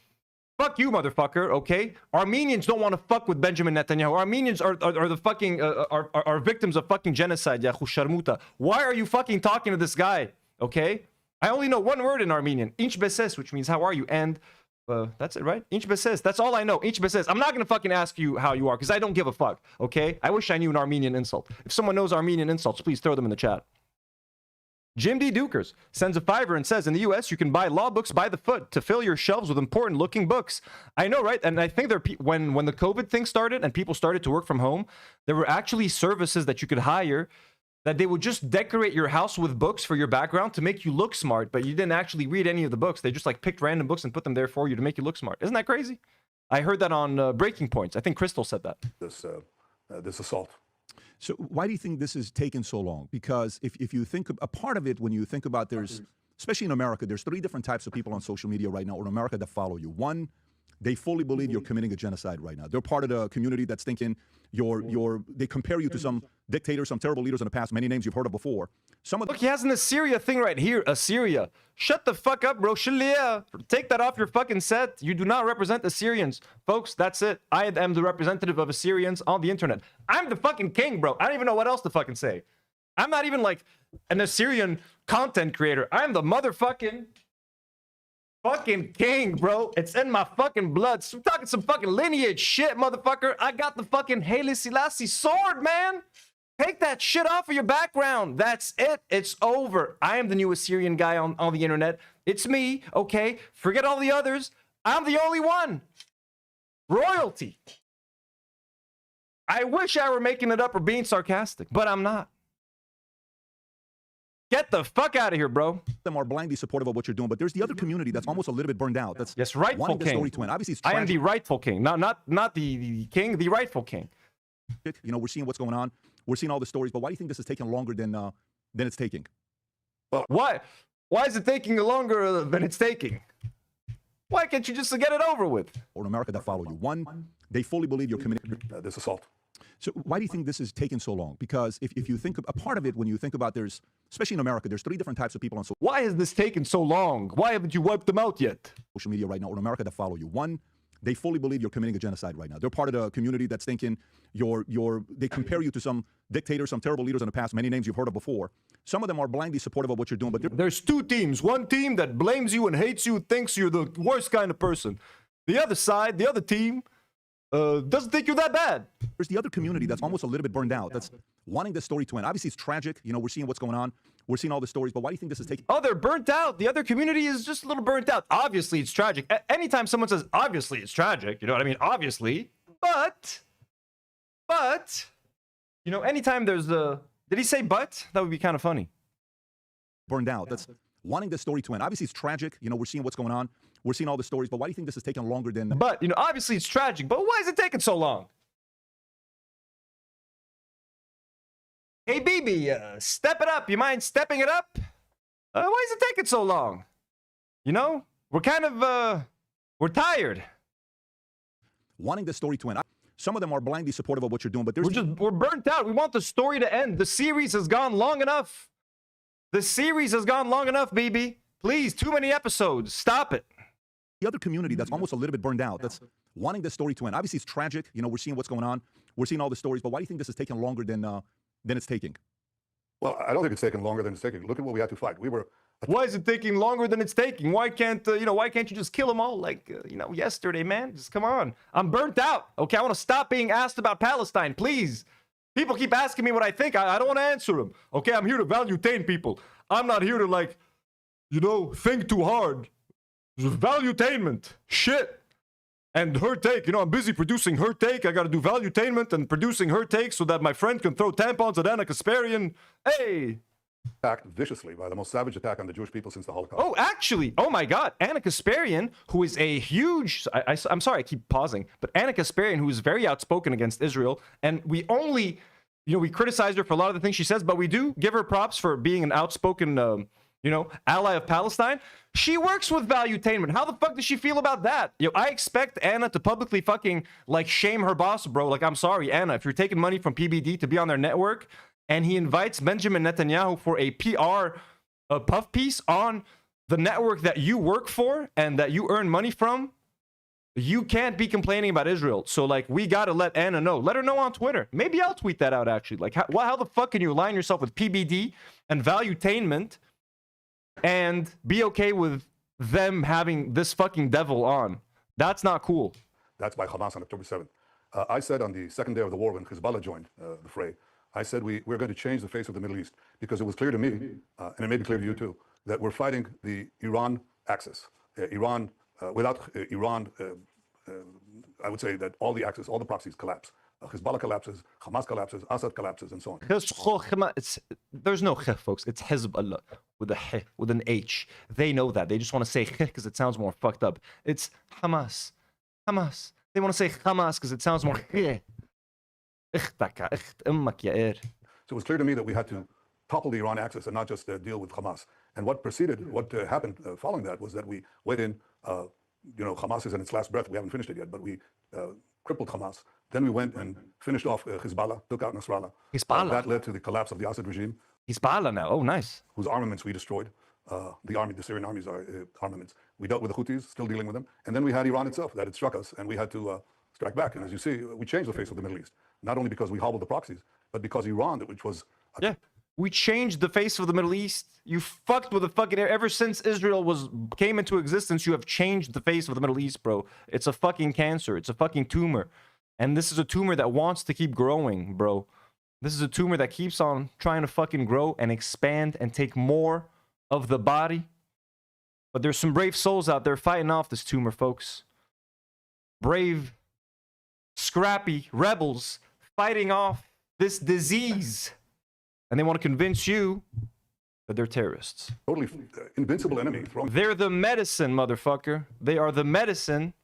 Fuck you, motherfucker, okay? Armenians don't want to fuck with Benjamin Netanyahu. Armenians are the fucking, are victims of fucking genocide, Yahu Sharmuta. Why are you fucking talking to this guy, okay? I only know one word in Armenian, inch beses, which means how are you? And that's it, right? Inch beses. That's all I know. Inch beses. I'm not going to fucking ask you how you are because I don't give a fuck, okay? I wish I knew an Armenian insult. If someone knows Armenian insults, please throw them in the chat. Jim D. Dukers sends a $5 and says, in the US, you can buy law books by the foot to fill your shelves with important looking books. I know, right? And I think when the COVID thing started and people started to work from home, there were actually services that you could hire that they would just decorate your house with books for your background to make you look smart, but you didn't actually read any of the books. They just like picked random books and put them there for you to make you look smart. Isn't that crazy? I heard that on Breaking Points. I think Crystal said that. This assault. So why do you think this has taken so long? Because if you think a part of it, when you think about especially in America, there's 3 different types of people on social media right now in America that follow you. One, they fully believe you're committing a genocide right now. They're part of the community that's thinking they compare you to some dictators, some terrible leaders in the past, many names you've heard of before. Look, he has an Assyria thing right here. Assyria. Shut the fuck up, bro. Shalia. Take that off your fucking set. You do not represent Assyrians. Folks, that's it. I am the representative of Assyrians on the internet. I'm the fucking king, bro. I don't even know what else to fucking say. I'm not even like an Assyrian content creator. I'm the motherfucking king, bro. It's in my fucking blood. So I'm talking some fucking lineage shit, motherfucker. I got the fucking Haile Selassie sword, man. Take that shit off of your background. That's it. It's over. I am the new Assyrian guy on the internet. It's me, okay? Forget all the others. I'm the only one. Royalty. I wish I were making it up or being sarcastic, but I'm not. Get the fuck out of here, bro. Them are blindly supportive of what you're doing, but there's the other community that's almost a little bit burned out. That's yes, rightful king. Story twin. Obviously, it's I am the rightful king, not the king, the rightful king. You know, we're seeing what's going on. We're seeing all the stories, but why do you think this is taking longer than it's taking? Well, why is it taking longer than it's taking? Why can't you just get it over with? Or in America that follow you. One, they fully believe you're committing this assault. So why do you think this is taking so long? Because if you think a part of it, when you think about especially in America, there's 3 different types of people on social. Why has this taken so long? Why haven't you wiped them out yet? Social media right now, or in America that follow you. One, they fully believe you're committing a genocide right now. They're part of the community that's thinking they compare you to some dictators, some terrible leaders in the past, many names you've heard of before. Some of them are blindly supportive of what you're doing, but there's 2 teams. One team that blames you and hates you, thinks you're the worst kind of person. The other side, the other team, doesn't think you're that bad. There's the other community that's almost a little bit burned out. That's wanting this story to end. Obviously, it's tragic. You know, we're seeing what's going on. We're seeing all the stories, but why do you think this is taking? Oh, they're burnt out. The other community is just a little burnt out. Obviously, it's tragic. Anytime someone says, obviously, it's tragic, you know what I mean? Obviously. But, you know, anytime there's did he say but? That would be kind of funny. Burned out. That's wanting this story to end. Obviously, it's tragic. You know, we're seeing what's going on. We're seeing all the stories, but why do you think this is taking longer than? But, you know, obviously it's tragic, but why is it taking so long? Hey, BB, step it up. You mind stepping it up? Why is it taking so long? You know, we're kind of, we're tired. Wanting the story to end. Some of them are blindly supportive of what you're doing, but we're burnt out. We want the story to end. The series has gone long enough. The series has gone long enough, BB. Please, too many episodes. Stop it. The other community that's almost a little bit burned out. That's wanting this story to end. Obviously, it's tragic. You know, we're seeing what's going on. We're seeing all the stories, but why do you think this is taking longer than it's taking? Well, I don't think it's taken longer than it's taking. Look at what we had to fight. Why is it taking longer than it's taking? Why can't why can't you just kill them all like yesterday, man? Just come on. I'm burnt out. Okay, I want to stop being asked about Palestine, please. People keep asking me what I think. I don't want to answer them. Okay, I'm here to valuetain people. I'm not here to, like, you know, think too hard. Valuetainment. Shit. And her take, you know, I'm busy producing her take. I got to do valuetainment and producing her take so that my friend can throw tampons at An Assyrian. Hey. Attacked viciously by the most savage attack on the Jewish people since the Holocaust. Oh, actually, oh my God, An Assyrian, who is a huge, I'm sorry, I keep pausing, but An Assyrian, who is very outspoken against Israel, and we only, you know, we criticize her for a lot of the things she says, but we do give her props for being an outspoken, you know, ally of Palestine. She works with valuetainment. How the fuck does she feel about that? Yo, I expect Anna to publicly fucking, like, shame her boss, bro. Like, I'm sorry, Anna, if you're taking money from PBD to be on their network, and he invites Benjamin Netanyahu for a PR puff piece on the network that you work for and that you earn money from, you can't be complaining about Israel. So, like, we got to let Anna know. Let her know on Twitter. Maybe I'll tweet that out, actually. Like, how the fuck can you align yourself with PBD and valuetainment and be okay with them having this fucking devil on? That's not cool. That's by Hamas on October 7th. I said on the second day of the war when Hezbollah joined the fray, I said we're going to change the face of the Middle East because it was clear to me, and it may be clear to you too, that we're fighting the Iran axis. Without Iran, I would say that all the axis, all the proxies collapse. Hezbollah collapses, Hamas collapses, Assad collapses, and so on. There's no H, folks. It's Hezbollah with a H, with an H. They know that. They just want to say H because it sounds more fucked up. It's Hamas. Hamas. They want to say Hamas because it sounds more H. So it was clear to me that we had to topple the Iran axis and not just deal with Hamas. And what happened following that was that we went in, you know, Hamas is in its last breath. We haven't finished it yet, but we crippled Hamas. Then we went and finished off Hezbollah, took out Nasrallah. Hezbollah. That led to the collapse of the Assad regime. Hezbollah now. Oh, nice. Whose armaments we destroyed. The Syrian army's armaments. We dealt with the Houthis, still dealing with them. And then we had Iran itself that had struck us, and we had to strike back. And as you see, we changed the face of the Middle East. Not only because we hobbled the proxies, but because Iran, which was... Yeah, we changed the face of the Middle East. You fucked with the fucking... Ever since Israel came into existence, you have changed the face of the Middle East, bro. It's a fucking cancer. It's a fucking tumor. And this is a tumor that wants to keep growing, bro. This is a tumor that keeps on trying to fucking grow and expand and take more of the body. But there's some brave souls out there fighting off this tumor, folks. Brave, scrappy rebels fighting off this disease. And they want to convince you that they're terrorists. Totally invincible enemy. They're the medicine, motherfucker. They are the medicine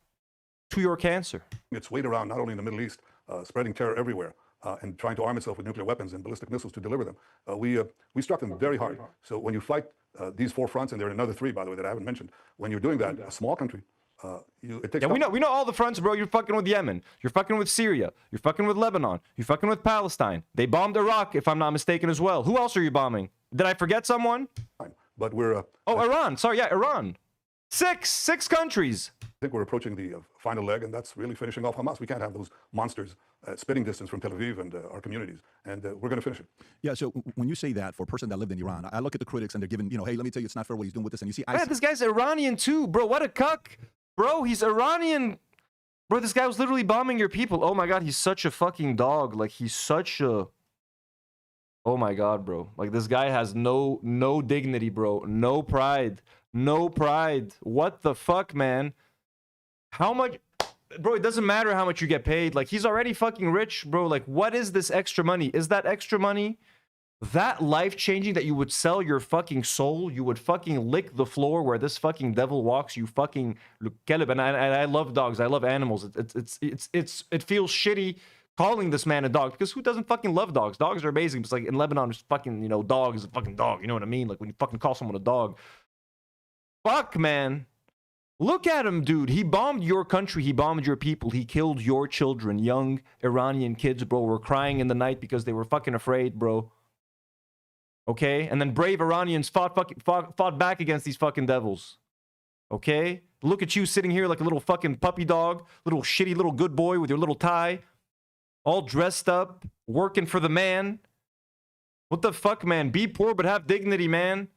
to your cancer. Its weight around not only in the Middle East, spreading terror everywhere, and trying to arm itself with nuclear weapons and ballistic missiles to deliver them. We struck them very hard. So when you fight these four fronts, and there are another three, by the way, that I haven't mentioned, when you're doing that, a small country, it takes... Yeah, we know all the fronts, bro. You're fucking with Yemen. You're fucking with Syria. You're fucking with Lebanon. You're fucking with Palestine. They bombed Iraq, if I'm not mistaken, as well. Who else are you bombing? Did I forget someone? But we're... oh, Iran. Sorry, yeah, Iran. Six countries. I think we're approaching the final leg, and that's really finishing off Hamas. We can't have those monsters at spitting distance from Tel Aviv and our communities, and we're going to finish it. Yeah, so when you say that for a person that lived in Iran, I look at the critics and they're giving, you know, hey, let me tell you, it's not fair what he's doing with this, and you see... Yeah, this guy's Iranian too, bro. What a cuck. Bro, he's Iranian. Bro, this guy was literally bombing your people. Oh my God, he's such a fucking dog. Like, he's such a... oh my God, bro. Like, this guy has no dignity, bro. No pride. No pride. What the fuck, man? How much... bro, it doesn't matter how much you get paid. Like, he's already fucking rich, bro. Like, what is this extra money? Is that extra money that life-changing that you would sell your fucking soul? You would fucking lick the floor where this fucking devil walks, you fucking... and I love dogs. I love animals. It feels shitty calling this man a dog, because who doesn't fucking love dogs? Dogs are amazing. It's like in Lebanon, it's fucking, you know, dog is a fucking dog. You know what I mean? Like, when you fucking call someone a dog. Fuck, man. Look at him, dude. He bombed your country. He bombed your people. He killed your children. Young Iranian kids, bro, were crying in the night because they were fucking afraid, bro. Okay? And then brave Iranians fought back against these fucking devils. Okay? Look at you sitting here like a little fucking puppy dog, little shitty little good boy with your little tie, all dressed up, working for the man. What the fuck, man? Be poor but have dignity, man.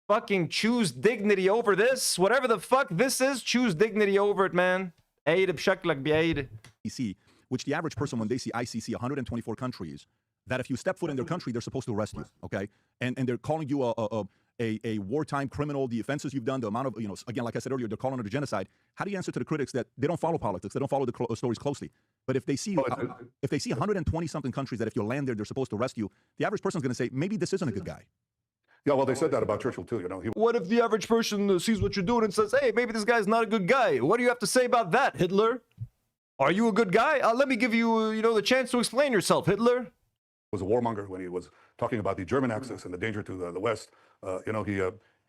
Fucking choose dignity over this. Whatever the fuck this is, choose dignity over it, man. ICC, which the average person, when they see ICC, 124 countries, that if you step foot in their country, they're supposed to arrest you, okay? And they're calling you a wartime criminal, the offenses you've done, the amount of, again, like I said earlier, they're calling it a genocide. How do you answer to the critics that they don't follow politics, they don't follow the stories closely? But if they see 120-something countries that if you land there, they're supposed to arrest you, the average person's going to say, maybe this isn't a good guy. Yeah, well, they said that about Churchill, too. What if the average person sees what you're doing and says, hey, maybe this guy's not a good guy? What do you have to say about that, Hitler? Are you a good guy? Let me give you, the chance to explain yourself, Hitler. Was a warmonger when he was talking about the German axis and the danger to the West.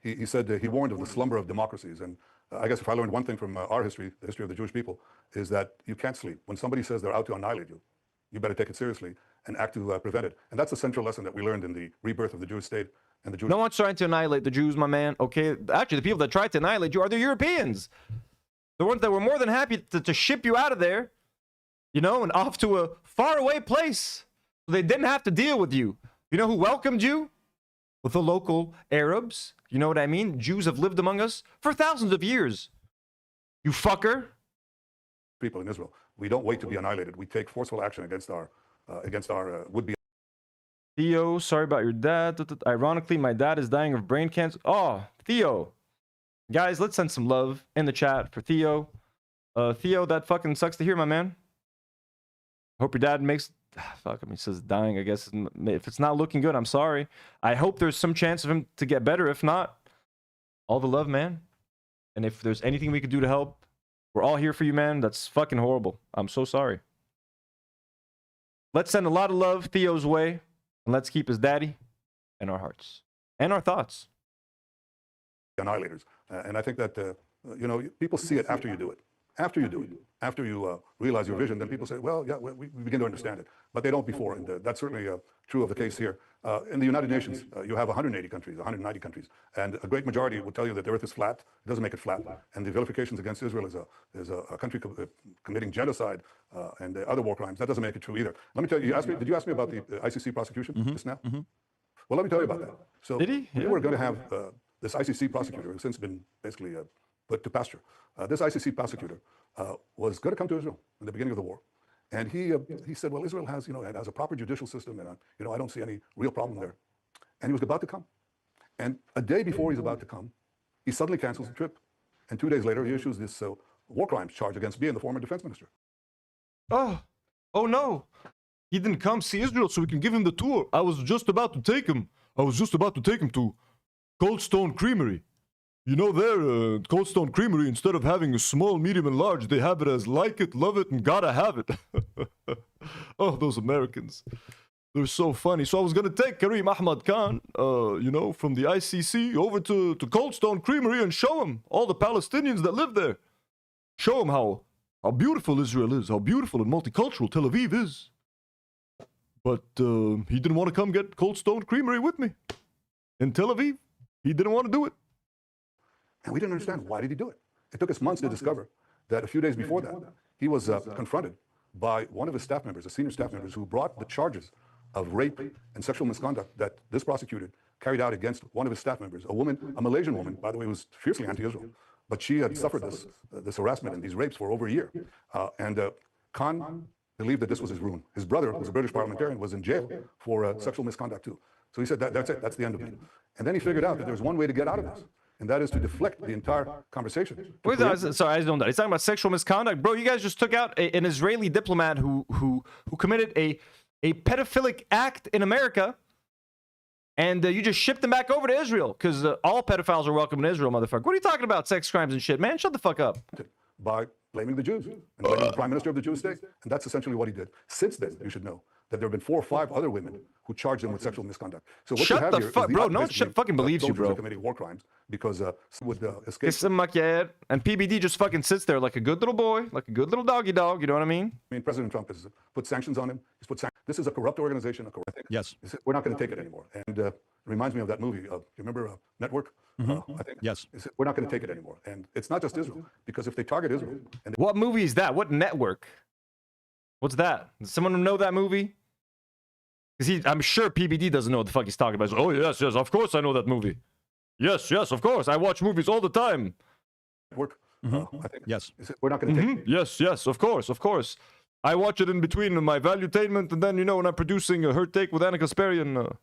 He said he warned of the slumber of democracies. And I guess if I learned one thing from our history, the history of the Jewish people, is that you can't sleep. When somebody says they're out to annihilate you, you better take it seriously and act to prevent it. And that's the central lesson that we learned in the rebirth of the Jewish state. And the Jewish... No one's trying to annihilate the Jews, my man. Okay, actually, the people that tried to annihilate you are the Europeans. The ones that were more than happy to ship you out of there, and off to a faraway place. So they didn't have to deal with you. You know who welcomed you? With the local Arabs. You know what I mean? Jews have lived among us for thousands of years. You fucker. People in Israel. We don't wait to be annihilated. We take forceful action against our would-be. Theo, sorry about your dad. Ironically, my dad is dying of brain cancer. Oh, Theo. Guys, let's send some love in the chat for Theo. Theo, that fucking sucks to hear, my man. Hope your dad makes... he says dying, I guess. If it's not looking good, I'm sorry. I hope there's some chance of him to get better. If not, all the love, man. And if there's anything we could do to help, we're all here for you, man. That's fucking horrible. I'm so sorry. Let's send a lot of love Theo's way. And let's keep his daddy in our hearts and our thoughts. Annihilators. And I think that, people see it after you do it. After you do it, after you realize your vision, then people say, well, yeah, we begin to understand it. But they don't before. And that's certainly true of the case here. In the United Nations, you have 180 countries, 190 countries. And a great majority will tell you that the earth is flat. It doesn't make it flat. And the vilifications against Israel is a country committing genocide and other war crimes. That doesn't make it true either. Let me tell you, did you ask me about the ICC prosecution just now? Mm-hmm. Well, let me tell you about that. So did he? We were going to have this ICC prosecutor, who's since been basically put to pasture. This ICC prosecutor was going to come to Israel in the beginning of the war. And he said, well, Israel has, it has a proper judicial system, and, I don't see any real problem there. And he was about to come. And a day before he's about to come, he suddenly cancels the trip. And 2 days later, he issues this war crimes charge against me and the former defense minister. Oh no. He didn't come see Israel so we can give him the tour. I was just about to take him to Cold Stone Creamery. There, Cold Stone Creamery, instead of having a small, medium, and large, they have it as like it, love it, and gotta have it. Oh, those Americans. They're so funny. So I was going to take Kareem Ahmad Khan, from the ICC over to Cold Stone Creamery and show him all the Palestinians that live there. Show him how beautiful Israel is, how beautiful and multicultural Tel Aviv is. But he didn't want to come get Cold Stone Creamery with me in Tel Aviv. He didn't want to do it. And we didn't understand, why did he do it? It took us months to discover that a few days before that, he was confronted by one of his staff members, a senior staff members, who brought the charges of rape and sexual misconduct that this prosecutor carried out against one of his staff members, a woman, a Malaysian woman, by the way, who was fiercely anti-Israel. But she had suffered this harassment and these rapes for over a year. Khan believed that this was his ruin. His brother, who was a British parliamentarian, was in jail for sexual misconduct too. So he said, that's it, that's the end of it. And then he figured out that there was one way to get out of this. And that is to deflect the entire conversation. Wait, sorry, I don't know. He's talking about sexual misconduct. Bro, you guys just took out an Israeli diplomat who committed a pedophilic act in America, and you just shipped him back over to Israel, because all pedophiles are welcome in Israel, motherfucker. What are you talking about, sex crimes and shit, man? Shut the fuck up. By blaming the Jews and blaming the prime minister of the Jewish state. And that's essentially what he did. Since then, you should know that there have been 4 or 5 other women who charged him with sexual misconduct. So what Shut you have the here fuck, is bro. No one fucking believes you, bro. Committing war crimes because would escape. And PBD just fucking sits there like a good little boy, like a good little doggy dog. You know what I mean? President Trump has put sanctions on him. He's put this is a corrupt organization. Yes. We're not going to take it anymore. And it reminds me of that movie. You remember Network? I think. Yes. We're not going to take it anymore. And it's not just Israel, because if they target Israel. What movie is that? What network? What's that? Does someone know that movie? Because I'm sure PBD doesn't know what the fuck he's talking about. He's like, oh, yes, of course I know that movie. Yes, of course. I watch movies all the time. Network? I think. Yes. We're not going to take it. Yes, of course. I watch it in between my valuetainment, and then, you know, when I'm producing a Her Take with Anna Kasparian.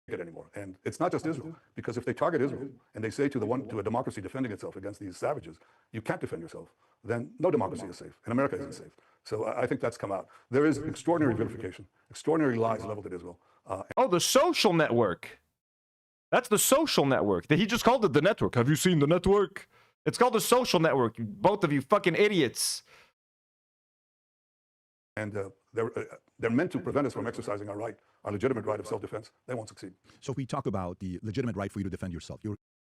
It anymore. And it's not just Israel, because if they target Israel and they say to a democracy defending itself against these savages, you can't defend yourself, then no democracy is safe, and America isn't safe. So I think that's come out. There is extraordinary vilification, extraordinary lies leveled at Israel. Oh, the social network. That's the social network. He just called it the network. Have you seen the network? It's called the social network. Both of you fucking idiots. And they're meant to prevent us from exercising our right, our legitimate right of self-defense. They won't succeed. So if we talk about the legitimate right for you to defend yourself,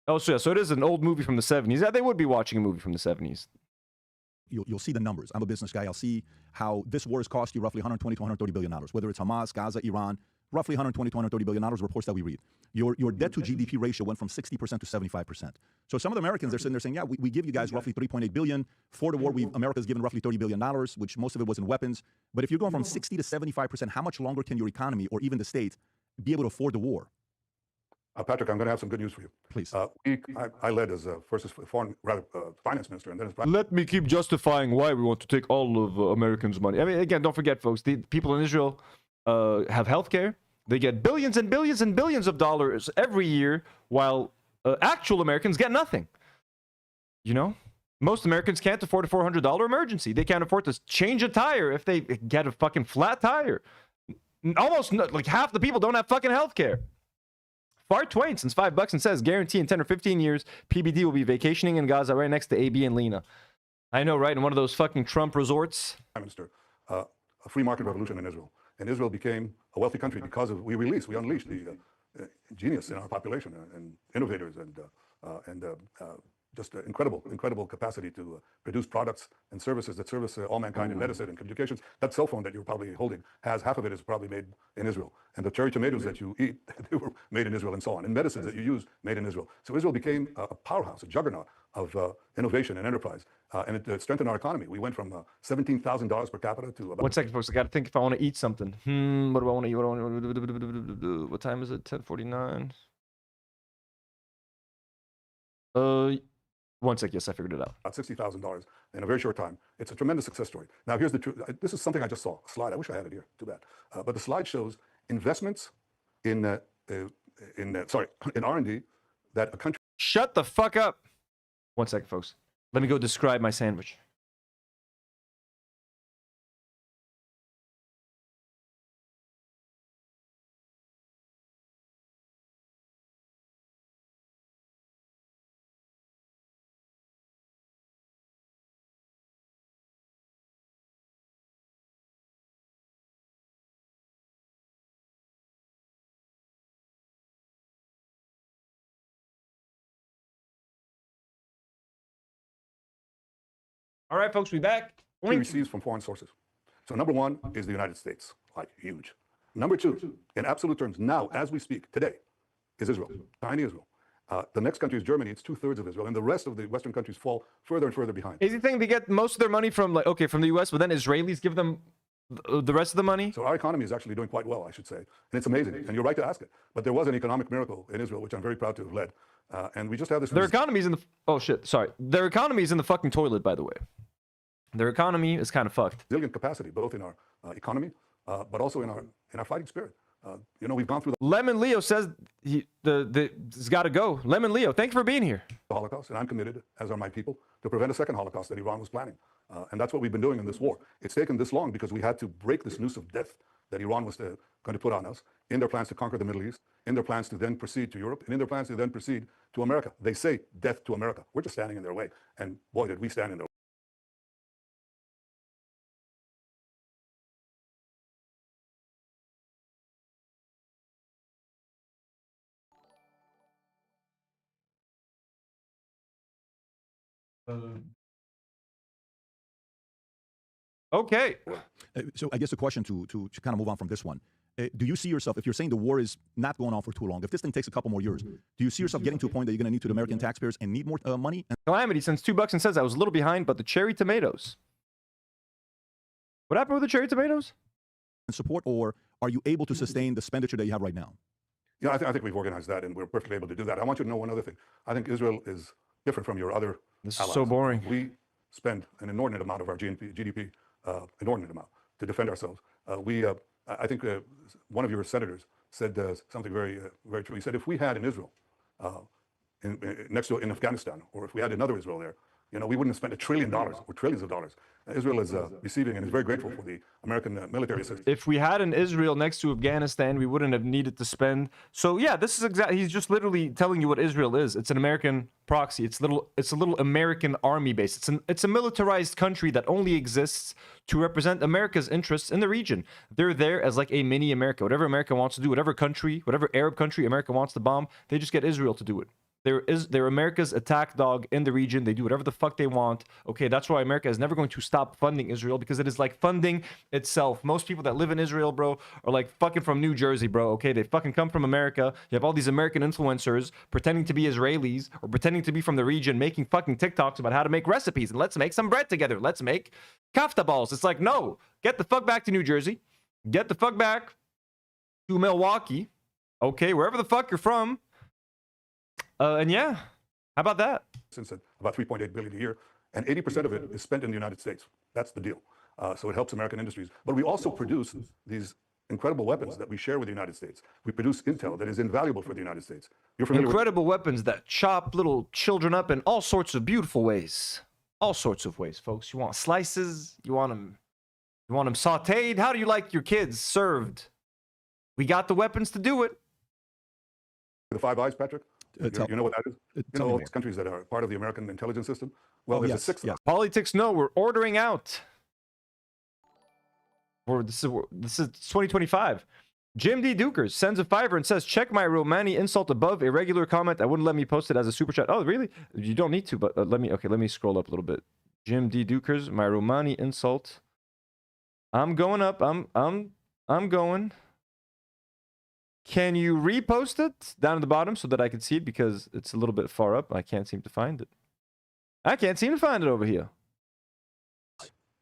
Oh, so yeah, so it is an old movie from the 70s. Yeah, they would be watching a movie from the 70s. you'll see the numbers. I'm a business guy. I'll see how this war has cost you roughly 120 to 130 billion dollars, whether it's Hamas, Gaza, Iran, roughly 120 to 130 billion dollars, reports that we read. Your debt to GDP ratio went from 60% to 75%. So some of the Americans are sitting there saying, yeah, we give you guys roughly 3.8 billion. For the war, America's given roughly $30 billion, which most of it was in weapons. But if you're going from 60 to 75%, how much longer can your economy or even the state be able to afford the war? Patrick, I'm going to have some good news for you. Please. I led as first as finance minister, and then as prime. Let me keep justifying why we want to take all of Americans' money. I mean, again, don't forget, folks, the people in Israel have health care. They get billions and billions and billions of dollars every year, while actual Americans get nothing. You know? Most Americans can't afford a $400 emergency. They can't afford to change a tire if they get a fucking flat tire. Almost, like, half the people don't have fucking health care. Fart Twain sends $5 and says, guarantee in 10 or 15 years, PBD will be vacationing in Gaza right next to AB and Lena. I know, right? In one of those fucking Trump resorts. Prime Minister, a free market revolution in Israel. And Israel became a wealthy country because of we unleashed the genius in our population and innovators and just incredible capacity to produce products and services that service all mankind in medicine and communications. That cell phone that you're probably holding has half of it is probably made in Israel. And the cherry tomatoes that you eat, they were made in Israel and so on. And medicines that you use, made in Israel. So Israel became a powerhouse, a juggernaut of innovation and enterprise. And it strengthened our economy. We went from $17,000 per capita to about... 1 second, folks. I got to think if I want to eat something. What do I want to eat? What time is it? 10:49. 1 sec. Yes, I figured it out. About $60,000 in a very short time. It's a tremendous success story. Now, here's the truth. This is something I just saw. A slide. I wish I had it here. Too bad. But the slide shows investments in R&D that a country... Shut the fuck up. 1 second, folks. Let me go describe my sandwich. All right, folks, we back. receives from foreign sources. So number one is the United States, like huge. Number two, in absolute terms, now as we speak, today, is Israel, tiny Israel. The next country is Germany. It's 2/3 of Israel, and the rest of the Western countries fall further and further behind. Is the thing they get most of their money from, like, okay, from the U.S., but then Israelis give them the rest of the money? So our economy is actually doing quite well, I should say, and it's amazing. And you're right to ask it. But there was an economic miracle in Israel, which I'm very proud to have led. And we just have this. Their economy's in the Their economy is in the fucking toilet, by the way. Their economy is kind of fucked. Resilient capacity, both in our economy, but also in our fighting spirit. You know, we've gone through the Lemon Leo says it's got to go. Lemon Leo, thank you for being here. Holocaust, and I'm committed, as are my people, to prevent a second Holocaust that Iran was planning. And that's what we've been doing in this war. It's taken this long because we had to break this noose of death that Iran was going to put on us in their plans to conquer the Middle East, in their plans to then proceed to Europe, and in their plans to then proceed to America. They say death to America. We're just standing in their way. And boy, did we stand in their way. Okay. So I guess the question to kind of move on from this one, do you see yourself, if you're saying the war is not going on for too long, if this thing takes a couple more years, do you see yourself getting to a point that you're going to need to the American taxpayers and need more money? Calamity sends $2 and says I was a little behind, but the cherry tomatoes. What happened with the cherry tomatoes? And support, or are you able to sustain the expenditure that you have right now? Yeah, I think we've organized that, and we're perfectly able to do that. I want you to know one other thing. I think Israel is different from your other This allies. is so boring. We spend an inordinate amount of our GDP, inordinate amount, to defend ourselves. I think one of your senators said something very, very true. He said, if we had in Israel, next to in Afghanistan, or if we had another Israel there, you know, we wouldn't have spent $1 trillion or trillions of dollars. Israel is receiving and is very grateful for the American military assistance. If we had an Israel next to Afghanistan, we wouldn't have needed to spend. So yeah, this is exactly. He's just literally telling you what Israel is. It's an American proxy. It's a little American army base. It's a militarized country that only exists to represent America's interests in the region. They're there as like a mini America. Whatever America wants to do, whatever country, whatever Arab country America wants to bomb, they just get Israel to do it. They're America's attack dog in the region. They do whatever the fuck they want. Okay, that's why America is never going to stop funding Israel, because it is like funding itself. Most people that live in Israel, bro, are like fucking from New Jersey, bro. Okay, they fucking come from America. You have all these American influencers pretending to be Israelis or pretending to be from the region, making fucking TikToks about how to make recipes and let's make some bread together. Let's make kafta balls. It's like, no, get the fuck back to New Jersey. Get the fuck back to Milwaukee. Okay, wherever the fuck you're from. And yeah, how about that? Since about $3.8 billion a year, and 80% of it is spent in the United States. That's the deal. So it helps American industries. But we also produce these incredible weapons that we share with the United States. We produce intel that is invaluable for the United States. You're familiar incredible weapons that chop little children up in all sorts of beautiful ways. All sorts of ways, folks. You want slices? You want them sauteed? How do you like your kids served? We got the weapons to do it. The Five Eyes, Patrick? You know what that is? You know all these countries that are part of the American intelligence system? Well, there's a sixth. Yes. Politics, no, we're ordering out. This is 2025. Jim D. Dukers sends a $5 and says, check my Romani insult above. A regular comment. I wouldn't let me post it as a super chat. Oh, really? You don't need to, but let me scroll up a little bit. Jim D. Dukers, my Romani insult. I'm going up. I'm going. Can you repost it down at the bottom so that I can see it, because it's a little bit far up. I can't seem to find it. I can't seem to find it over here.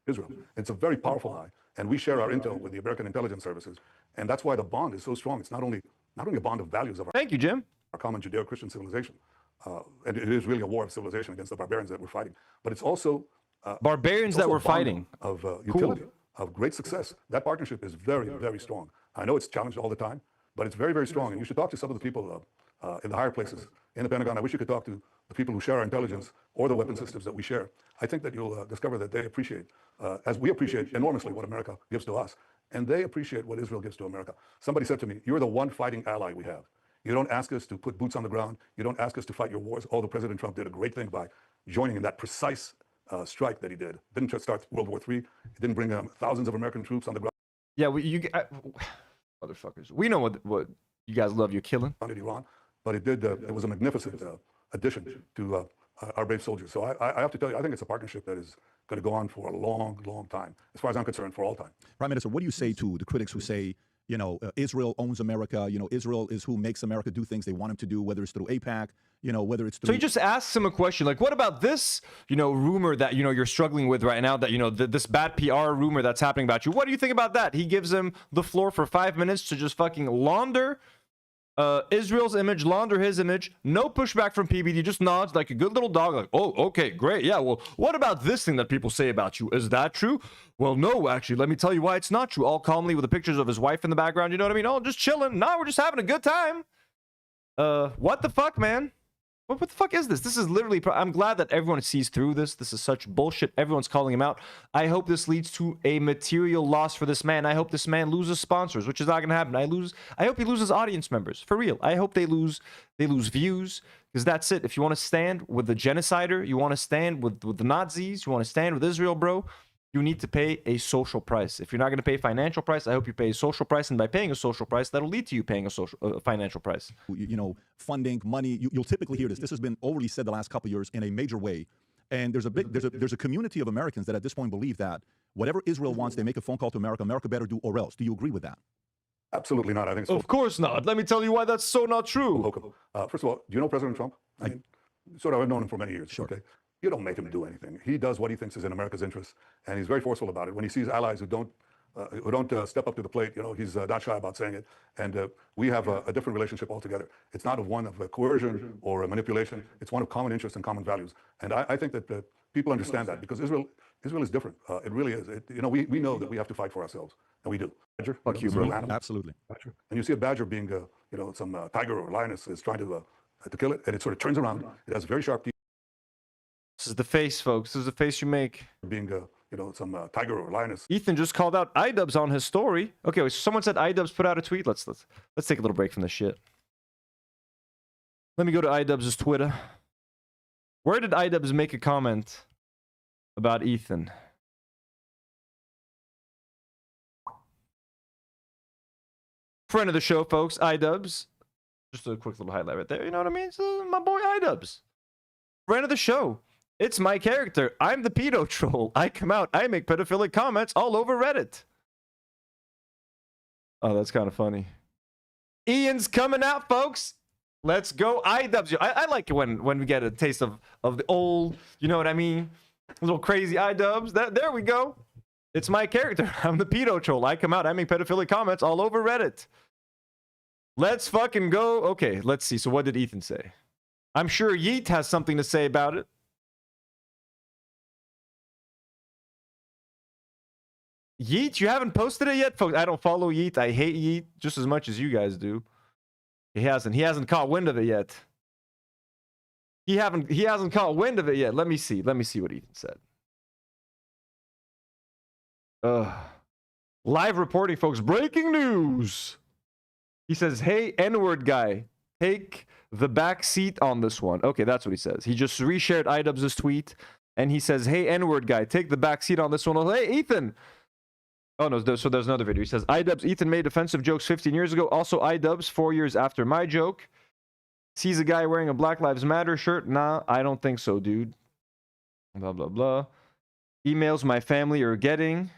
Israel. It's a very powerful ally, and we share our intel with the American intelligence services, and that's why the bond is so strong. It's not only a bond of values of our Thank you, Jim. Our common Judeo-Christian civilization, and it is really a war of civilization against the barbarians that we're fighting. But it's also barbarians that we're fighting of utility, of great success. That partnership is very, very strong. I know it's challenged all the time, but it's very, very strong. And you should talk to some of the people in the higher places in the Pentagon. I wish you could talk to the people who share our intelligence or the weapon systems that we share. I think that you'll discover that they appreciate, as we appreciate enormously what America gives to us, and they appreciate what Israel gives to America. Somebody said to me, you're the one fighting ally we have. You don't ask us to put boots on the ground. You don't ask us to fight your wars. Although President Trump did a great thing by joining in that precise strike that he did. Didn't just start World War III. It didn't bring thousands of American troops on the ground. Yeah, motherfuckers. We know what you guys love. You're killing. In Iran, but it was a magnificent addition to our brave soldiers. So I have to tell you, I think it's a partnership that is going to go on for a long, long time. As far as I'm concerned, for all time. Prime Minister, what do you say to the critics who say, you know, Israel owns America, you know, Israel is who makes America do things they want him to do, whether it's through AIPAC, you know, whether it's through... So he just asks him a question, like, what about this, you know, rumor that, you know, you're struggling with right now, that, you know, this bad PR rumor that's happening about you. What do you think about that? He gives him the floor for 5 minutes to just fucking launder Israel's image, launder his image. No pushback from PBD, just nods like a good little dog, like, oh, okay, great. Yeah, well, what about this thing that people say about you? Is that true? Well, no, actually, let me tell you why it's not true. All calmly with the pictures of his wife in the background, you know what I mean? Oh, just chilling. No, we're just having a good time. What the fuck, man? What the fuck is this? This is literally... I'm glad that everyone sees through this. This is such bullshit. Everyone's calling him out. I hope this leads to a material loss for this man. I hope this man loses sponsors, which is not going to happen. I hope he loses audience members. For real. I hope they lose views, because that's it. If you want to stand with the genocider, you want to stand with the Nazis, you want to stand with Israel, bro, you need to pay a social price. If you're not going to pay a financial price, I hope you pay a social price. And by paying a social price, that'll lead to you paying a financial price. You know, funding, money, you'll typically hear this. This has been overly said the last couple of years in a major way. And there's a community of Americans that at this point believe that whatever Israel wants, they make a phone call to America. America better do or else. Do you agree with that? Absolutely not. I think so. Of course not. Let me tell you why that's so not true. First of all, do you know President Trump? I mean, sort of, I've known him for many years. Sure. Okay. You don't make him do anything. He does what he thinks is in America's interest, and he's very forceful about it. When he sees allies who don't step up to the plate, you know, he's not shy about saying it. And we have a different relationship altogether. It's not one of coercion or manipulation. It's one of common interests and common values. And I think that people understand that, because Israel Israel is different. It really is. We know that we have to fight for ourselves, and we do. Badger, Fuck you, it's a bro. real animal. Absolutely. Badger. And you see a badger being, some tiger or lioness is trying to kill it, and it sort of turns around. It has very sharp teeth. This is the face, folks. This is the face you make. Being, some tiger or lioness. Ethan just called out iDubbbz on his story. Okay, so someone said iDubbbz put out a tweet. Let's take a little break from this shit. Let me go to iDubbbz's Twitter. Where did iDubbbz make a comment about Ethan? Friend of the show, folks, iDubbbz. Just a quick little highlight right there. You know what I mean? So, my boy iDubbbz. Friend of the show. It's my character. I'm the pedo troll. I come out. I make pedophilic comments all over Reddit. Oh, that's kind of funny. Ian's coming out, folks. Let's go, iDubbbz. I like it when we get a taste of the old, you know what I mean? A little crazy iDubbbz. There we go. It's my character. I'm the pedo troll. I come out. I make pedophilic comments all over Reddit. Let's fucking go. Okay, let's see. So what did Ethan say? I'm sure Yeet has something to say about it. Yeet, you haven't posted it yet, folks. I don't follow Yeet. I hate Yeet just as much as you guys do. He hasn't caught wind of it yet. He hasn't caught wind of it yet. Let me see what Ethan said. Live reporting, folks. Breaking news. He says, "Hey, N-word guy, take the back seat on this one." Okay, that's what he says. He just reshared iDubbbz's tweet, and he says, "Hey, N-word guy, take the back seat on this one." Hey, Ethan. Oh, no, so there's another video. He says, iDubbbz, Ethan made offensive jokes 15 years ago. Also, iDubbbz, 4 years after my joke. Sees a guy wearing a Black Lives Matter shirt. Nah, I don't think so, dude. Blah, blah, blah. Emails my family are getting.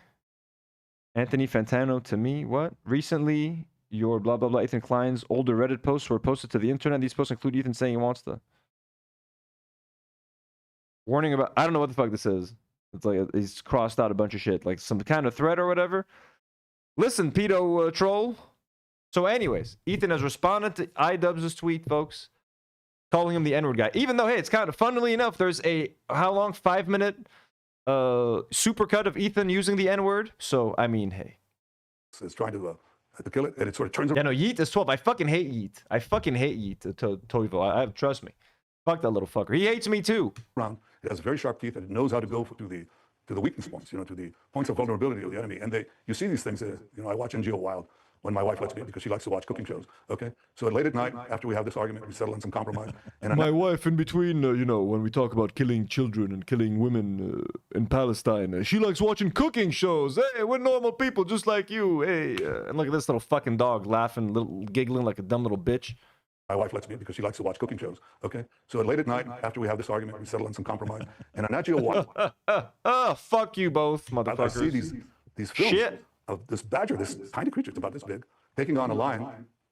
Anthony Fantano to me. What? Recently, your blah, blah, blah. Ethan Klein's older Reddit posts were posted to the internet. These posts include Ethan saying he wants to. Warning about... I don't know what the fuck this is. It's like he's crossed out a bunch of shit, like some kind of threat or whatever. Listen, pedo troll. So anyways, Ethan has responded to iDubbbz's tweet, folks, calling him the N-word guy. Even though, hey, it's kind of funnily enough, there's a, how long, 5-minute supercut of Ethan using the N-word. So, I mean, hey. It's trying to kill it, and it sort of turns around. Yeah, no, Yeet is 12. I fucking hate Yeet. I fucking hate Yeet, Toivo. Trust me. Fuck that little fucker. He hates me too. It has very sharp teeth, and it knows how to go to the weakness points, to the points of vulnerability of the enemy. And you see these things. I watch NGO Wild when my wife lets me, because she likes to watch cooking shows. Okay, so late at night, after we have this argument, we settle on some compromise. And my wife, in between, when we talk about killing children and killing women in Palestine, she likes watching cooking shows. Hey, we're normal people just like you. Hey, and look at this little fucking dog laughing, giggling like a dumb little bitch. My wife lets me because she likes to watch cooking shows. Okay, so late at night, after we have this argument, we settle on some compromise. And on NGO Wild, fuck you both, motherfuckers. I see these films of this badger, this tiny creature, it's about this big, taking on a lion,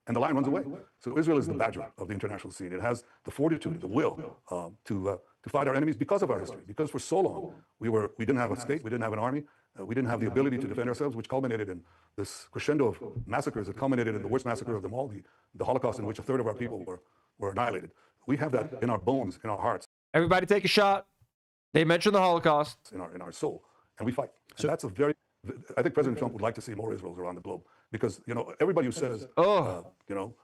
and the lion runs away. So Israel is the badger of the international scene. It has the fortitude, the will to fight our enemies because of our history. Because for so long we didn't have a state, we didn't have an army, we didn't have the ability to defend ourselves, which culminated in this crescendo of massacres that culminated in the worst massacre of them all, the Holocaust, in which 1/3 of our people were annihilated. We have that in our bones, in our hearts. Everybody take a shot. They mentioned the Holocaust. In our soul, and we fight. And that's I think President Trump would like to see more Israels around the globe, because everybody who says,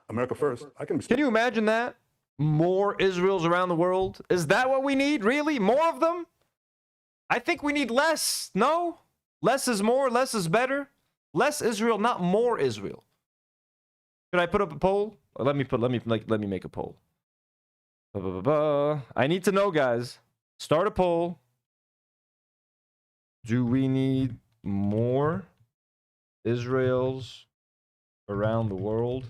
America first, I can. Can you imagine that? More Israels around the world? Is that what we need? Really? More of them? I think we need less. No? Less is more. Less is better. Less Israel, not more Israel. Should I put up a poll? Or let me make a poll. I need to know, guys. Start a poll. Do we need more Israels around the world?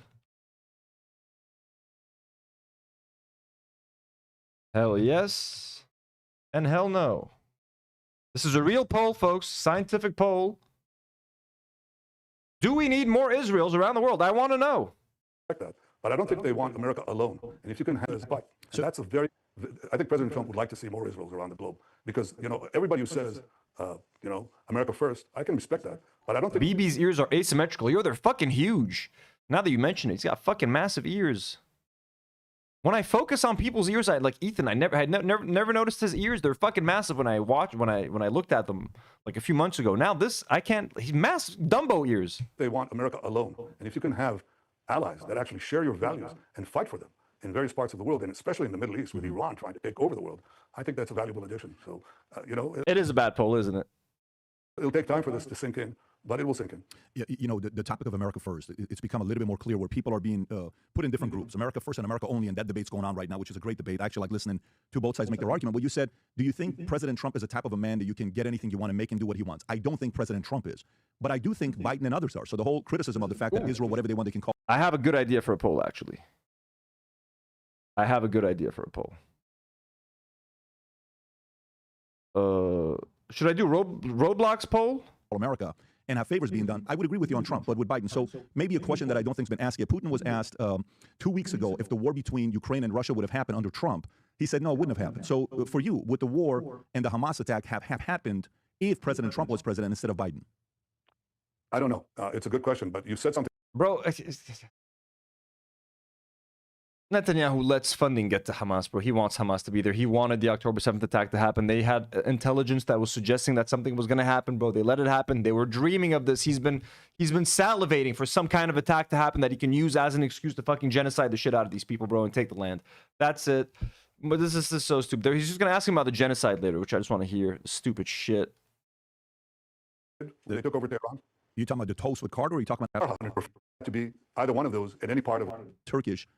Hell yes, and hell no. This is a real poll, folks. Scientific poll. Do we need more Israels around the world? I want to know. That. But I don't think they want America alone. And if you can have this fight, so that's I think President Trump would like to see more Israels around the globe, because everybody who says America first, I can respect that. But I don't think BB's ears are asymmetrical. They're fucking huge. Now that you mention it, he's got fucking massive ears. When I focus on people's ears, I like Ethan. I never noticed his ears. They're fucking massive when I looked at them like a few months ago. Now this, I can't. He's massive Dumbo ears. They want America alone. And if you can have allies that actually share your values and fight for them in various parts of the world, and especially in the Middle East with Iran trying to take over the world, I think that's a valuable addition. So, you know, it is a bad poll, isn't it? It'll take time for this to sink in, but it will sink in. Yeah, you know, the topic of America first, it's become a little bit more clear where people are being put in different groups, America first and America only, and that debate's going on right now, which is a great debate. I actually like listening to both sides make their argument. But you said, do you think President Trump is the type of a man that you can get anything you want and make him do what he wants? I don't think President Trump is, but I do think Biden and others are. So the whole criticism of the fact that Israel, whatever they want, they can call. I have a good idea for a poll, actually. I have a good idea for a poll. Should I do Roblox poll? America and have favors being done. I would agree with you on Trump, but with Biden. So maybe a question that I don't think has been asked yet. Putin was asked 2 weeks ago if the war between Ukraine and Russia would have happened under Trump. He said, no, it wouldn't have happened. So for you, would the war and the Hamas attack have happened if President Trump was president instead of Biden? I don't know. It's a good question, but you said something. Bro, Netanyahu lets funding get to Hamas, bro. He wants Hamas to be there. He wanted the October 7th attack to happen. They had intelligence that was suggesting that something was going to happen, bro. They let it happen. They were dreaming of this. He's been salivating for some kind of attack to happen that he can use as an excuse to fucking genocide the shit out of these people, bro, and take the land. That's it. But this is so stupid. He's just going to ask him about the genocide later, which I just want to hear. Stupid shit. They took over Tehran. You talking about the toast with Carter, or are you talking about to be either one of those in any part of Turkish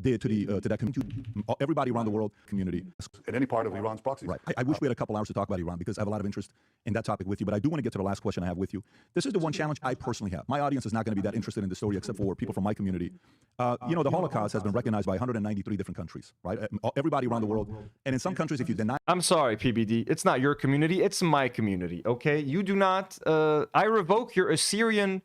did to that community, everybody around the world community in any part of Iran's proxy. Right. I wish we had a couple hours to talk about Iran because I have a lot of interest in that topic with you. But I do want to get to the last question I have with you. This is the one challenge I personally have. My audience is not going to be that interested in the story except for people from my community. You know, the Holocaust has been recognized by 193 different countries, right? Everybody around the world. And in some countries, if you deny... I'm sorry, PBD. It's not your community. It's my community, okay? You do not... I revoke your Assyrian...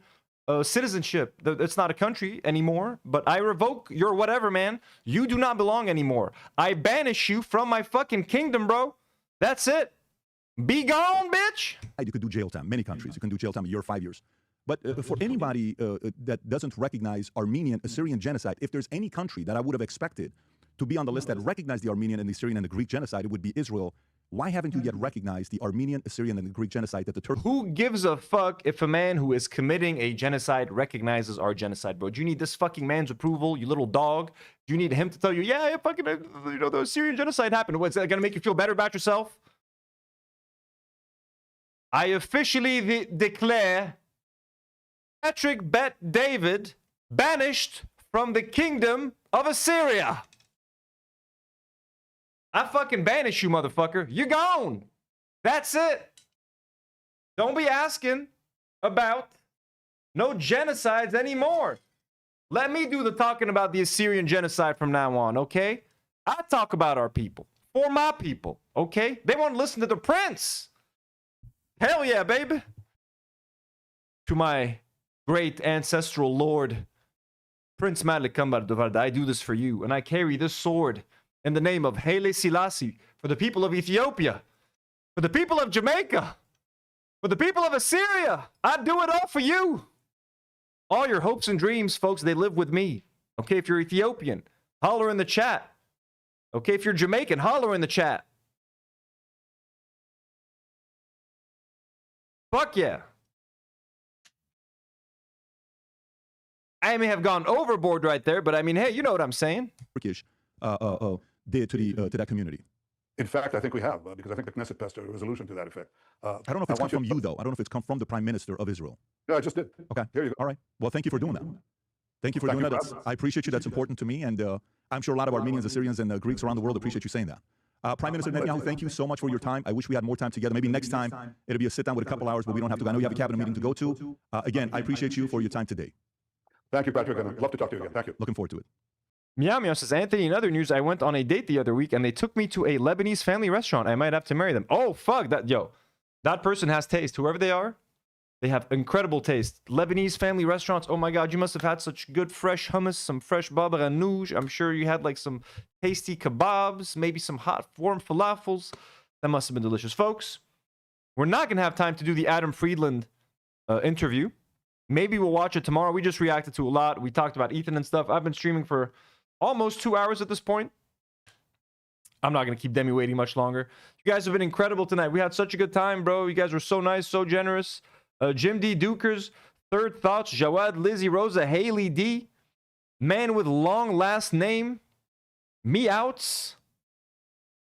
citizenship. It's not a country anymore, but I revoke your whatever, man. You do not belong anymore. I banish you from my fucking kingdom, bro. That's it. Be gone, bitch. You could do jail time. Many countries. You can do jail time a year, 5 years. But for anybody that doesn't recognize Armenian Assyrian genocide, if there's any country that I would have expected to be on the list that recognized the Armenian and the Assyrian and the Greek genocide, it would be Israel. Why haven't you yet recognized the Armenian, Assyrian, and the Greek genocide that the Turks... Who gives a fuck if a man who is committing a genocide recognizes our genocide, bro? Do you need this fucking man's approval, you little dog? Do you need him to tell you, yeah, fucking, you know, the Assyrian genocide happened? What's that going to make you feel better about yourself? I officially declare Patrick Bet David banished from the kingdom of Assyria. I fucking banish you, motherfucker. You're gone. That's it. Don't be asking about no genocides anymore. Let me do the talking about the Assyrian genocide from now on, okay? I talk about our people, for my people, okay? They want to listen to the prince. Hell yeah, baby. To my great ancestral lord, Prince Malik Kambar, I do this for you, and I carry this sword in the name of Haile Selassie, for the people of Ethiopia, for the people of Jamaica, for the people of Assyria. I do it all for you. All your hopes and dreams, folks, they live with me. Okay, if you're Ethiopian, holler in the chat. Okay, if you're Jamaican, holler in the chat. Fuck yeah. I may have gone overboard right there, but I mean, hey, you know what I'm saying. Turkish did to that community. In fact, I think we have, because I think the Knesset passed a resolution to that effect. I don't know if it's come from you, though. I don't know if it's come from the Prime Minister of Israel. Yeah, I just did. Okay. Here you go. All right. Well, thank you for doing that. Thank you for doing that. I appreciate you. That's important to me. And I'm sure a lot of Armenians, Assyrians, and Greeks around the world appreciate you saying that. Prime Minister Netanyahu, thank you so much for your time. I wish we had more time together. Maybe next time it'll be a sit-down with a couple hours, but we don't have to go. I know you have a cabinet meeting to go to. Again, I appreciate you for your time today. Thank you, Patrick. And I'd love to talk to you again. Thank you. Looking forward to it. Meow Meow says, Anthony, in other news, I went on a date the other week and they took me to a Lebanese family restaurant. I might have to marry them. Oh, fuck. That person has taste. Whoever they are, they have incredible taste. Lebanese family restaurants. Oh my God, you must have had such good fresh hummus, some fresh baba ganoush. I'm sure you had like some tasty kebabs, maybe some hot warm falafels. That must have been delicious. Folks, we're not going to have time to do the Adam Friedland interview. Maybe we'll watch it tomorrow. We just reacted to a lot. We talked about Ethan and stuff. I've been streaming for almost 2 hours at this point. I'm not going to keep Demi waiting much longer. You guys have been incredible tonight. We had such a good time, bro. You guys were so nice, so generous. Jim D. Dukers, Third Thoughts, Jawad, Lizzie Rosa, Haley D. Man with long last name. Me Outs.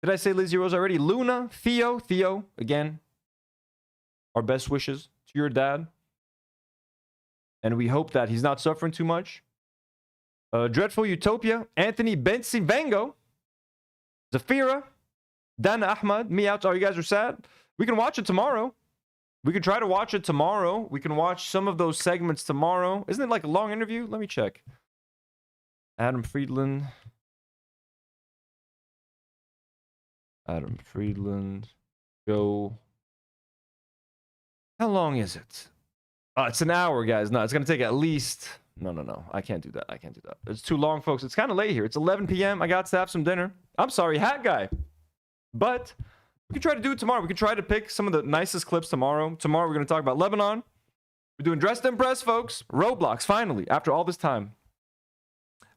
Did I say Lizzie Rosa already? Luna, Theo, again. Our best wishes to your dad. And we hope that he's not suffering too much. Dreadful Utopia, Anthony Bensi Vango, Zafira, Dana Ahmad, Me Outs. Oh, you guys are sad? We can watch it tomorrow. We can try to watch it tomorrow. We can watch some of those segments tomorrow. Isn't it like a long interview? Let me check. Adam Friedland, Joe. How long is it? It's an hour, guys. No, it's going to take at least... No. I can't do that. It's too long, folks. It's kind of late here. It's 11 p.m. I got to have some dinner. I'm sorry, Hat Guy. But we can try to do it tomorrow. We can try to pick some of the nicest clips tomorrow. Tomorrow, we're going to talk about Lebanon. We're doing Dress to Impress, folks. Roblox, finally, after all this time.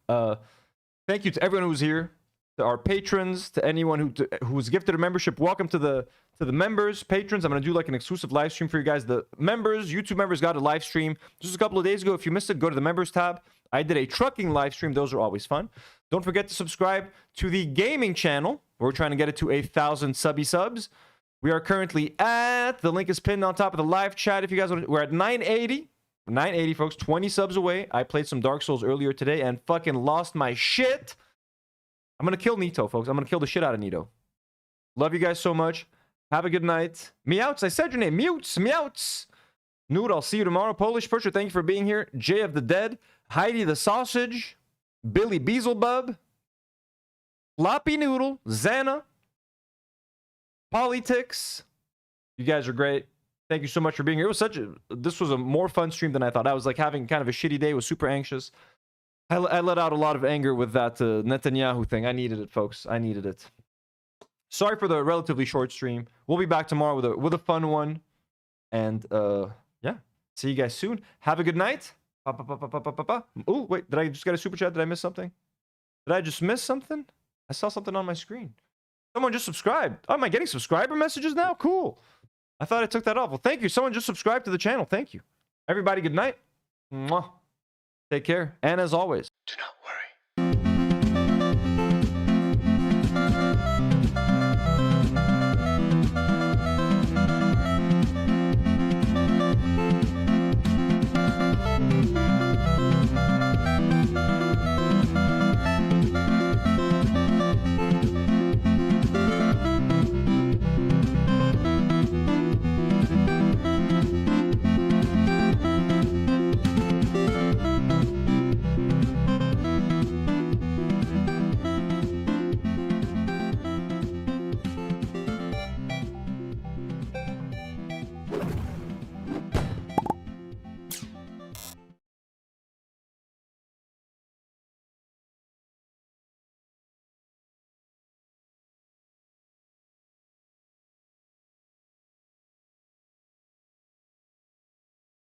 Thank you to everyone who was here, to our patrons, to anyone who was gifted a membership. Welcome to the members, patrons. I'm going to do like an exclusive live stream for you guys. The members, YouTube members got a live stream just a couple of days ago. If you missed it, go to the members tab. I did a trucking live stream. Those are always fun. Don't forget to subscribe to the gaming channel. We're trying to get it to 1,000 subs. We are currently at, the link is pinned on top of the live chat. If you guys want to, we're at 980. 980, folks. 20 subs away. I played some Dark Souls earlier today and fucking lost my shit. I'm going to kill Nito, folks. I'm going to kill the shit out of Nito. Love you guys so much. Have a good night. Meowts, I said your name. Meowts. Nour, I'll see you tomorrow. Polish Pusher, thank you for being here. Jay of the Dead. Heidi the Sausage. Billy Beelzebub. Floppy Noodle. Xana. Politics. You guys are great. Thank you so much for being here. This was a more fun stream than I thought. I was like having kind of a shitty day. Was super anxious. I let out a lot of anger with that Netanyahu thing. I needed it, folks. I needed it. Sorry for the relatively short stream. We'll be back tomorrow with a fun one. And yeah, see you guys soon. Have a good night. Oh, wait, did I just get a super chat? Did I miss something? Did I just miss something? I saw something on my screen. Someone just subscribed. Oh, am I getting subscriber messages now? Cool. I thought I took that off. Well, thank you. Someone just subscribed to the channel. Thank you. Everybody, good night. Mwah. Take care. And as always,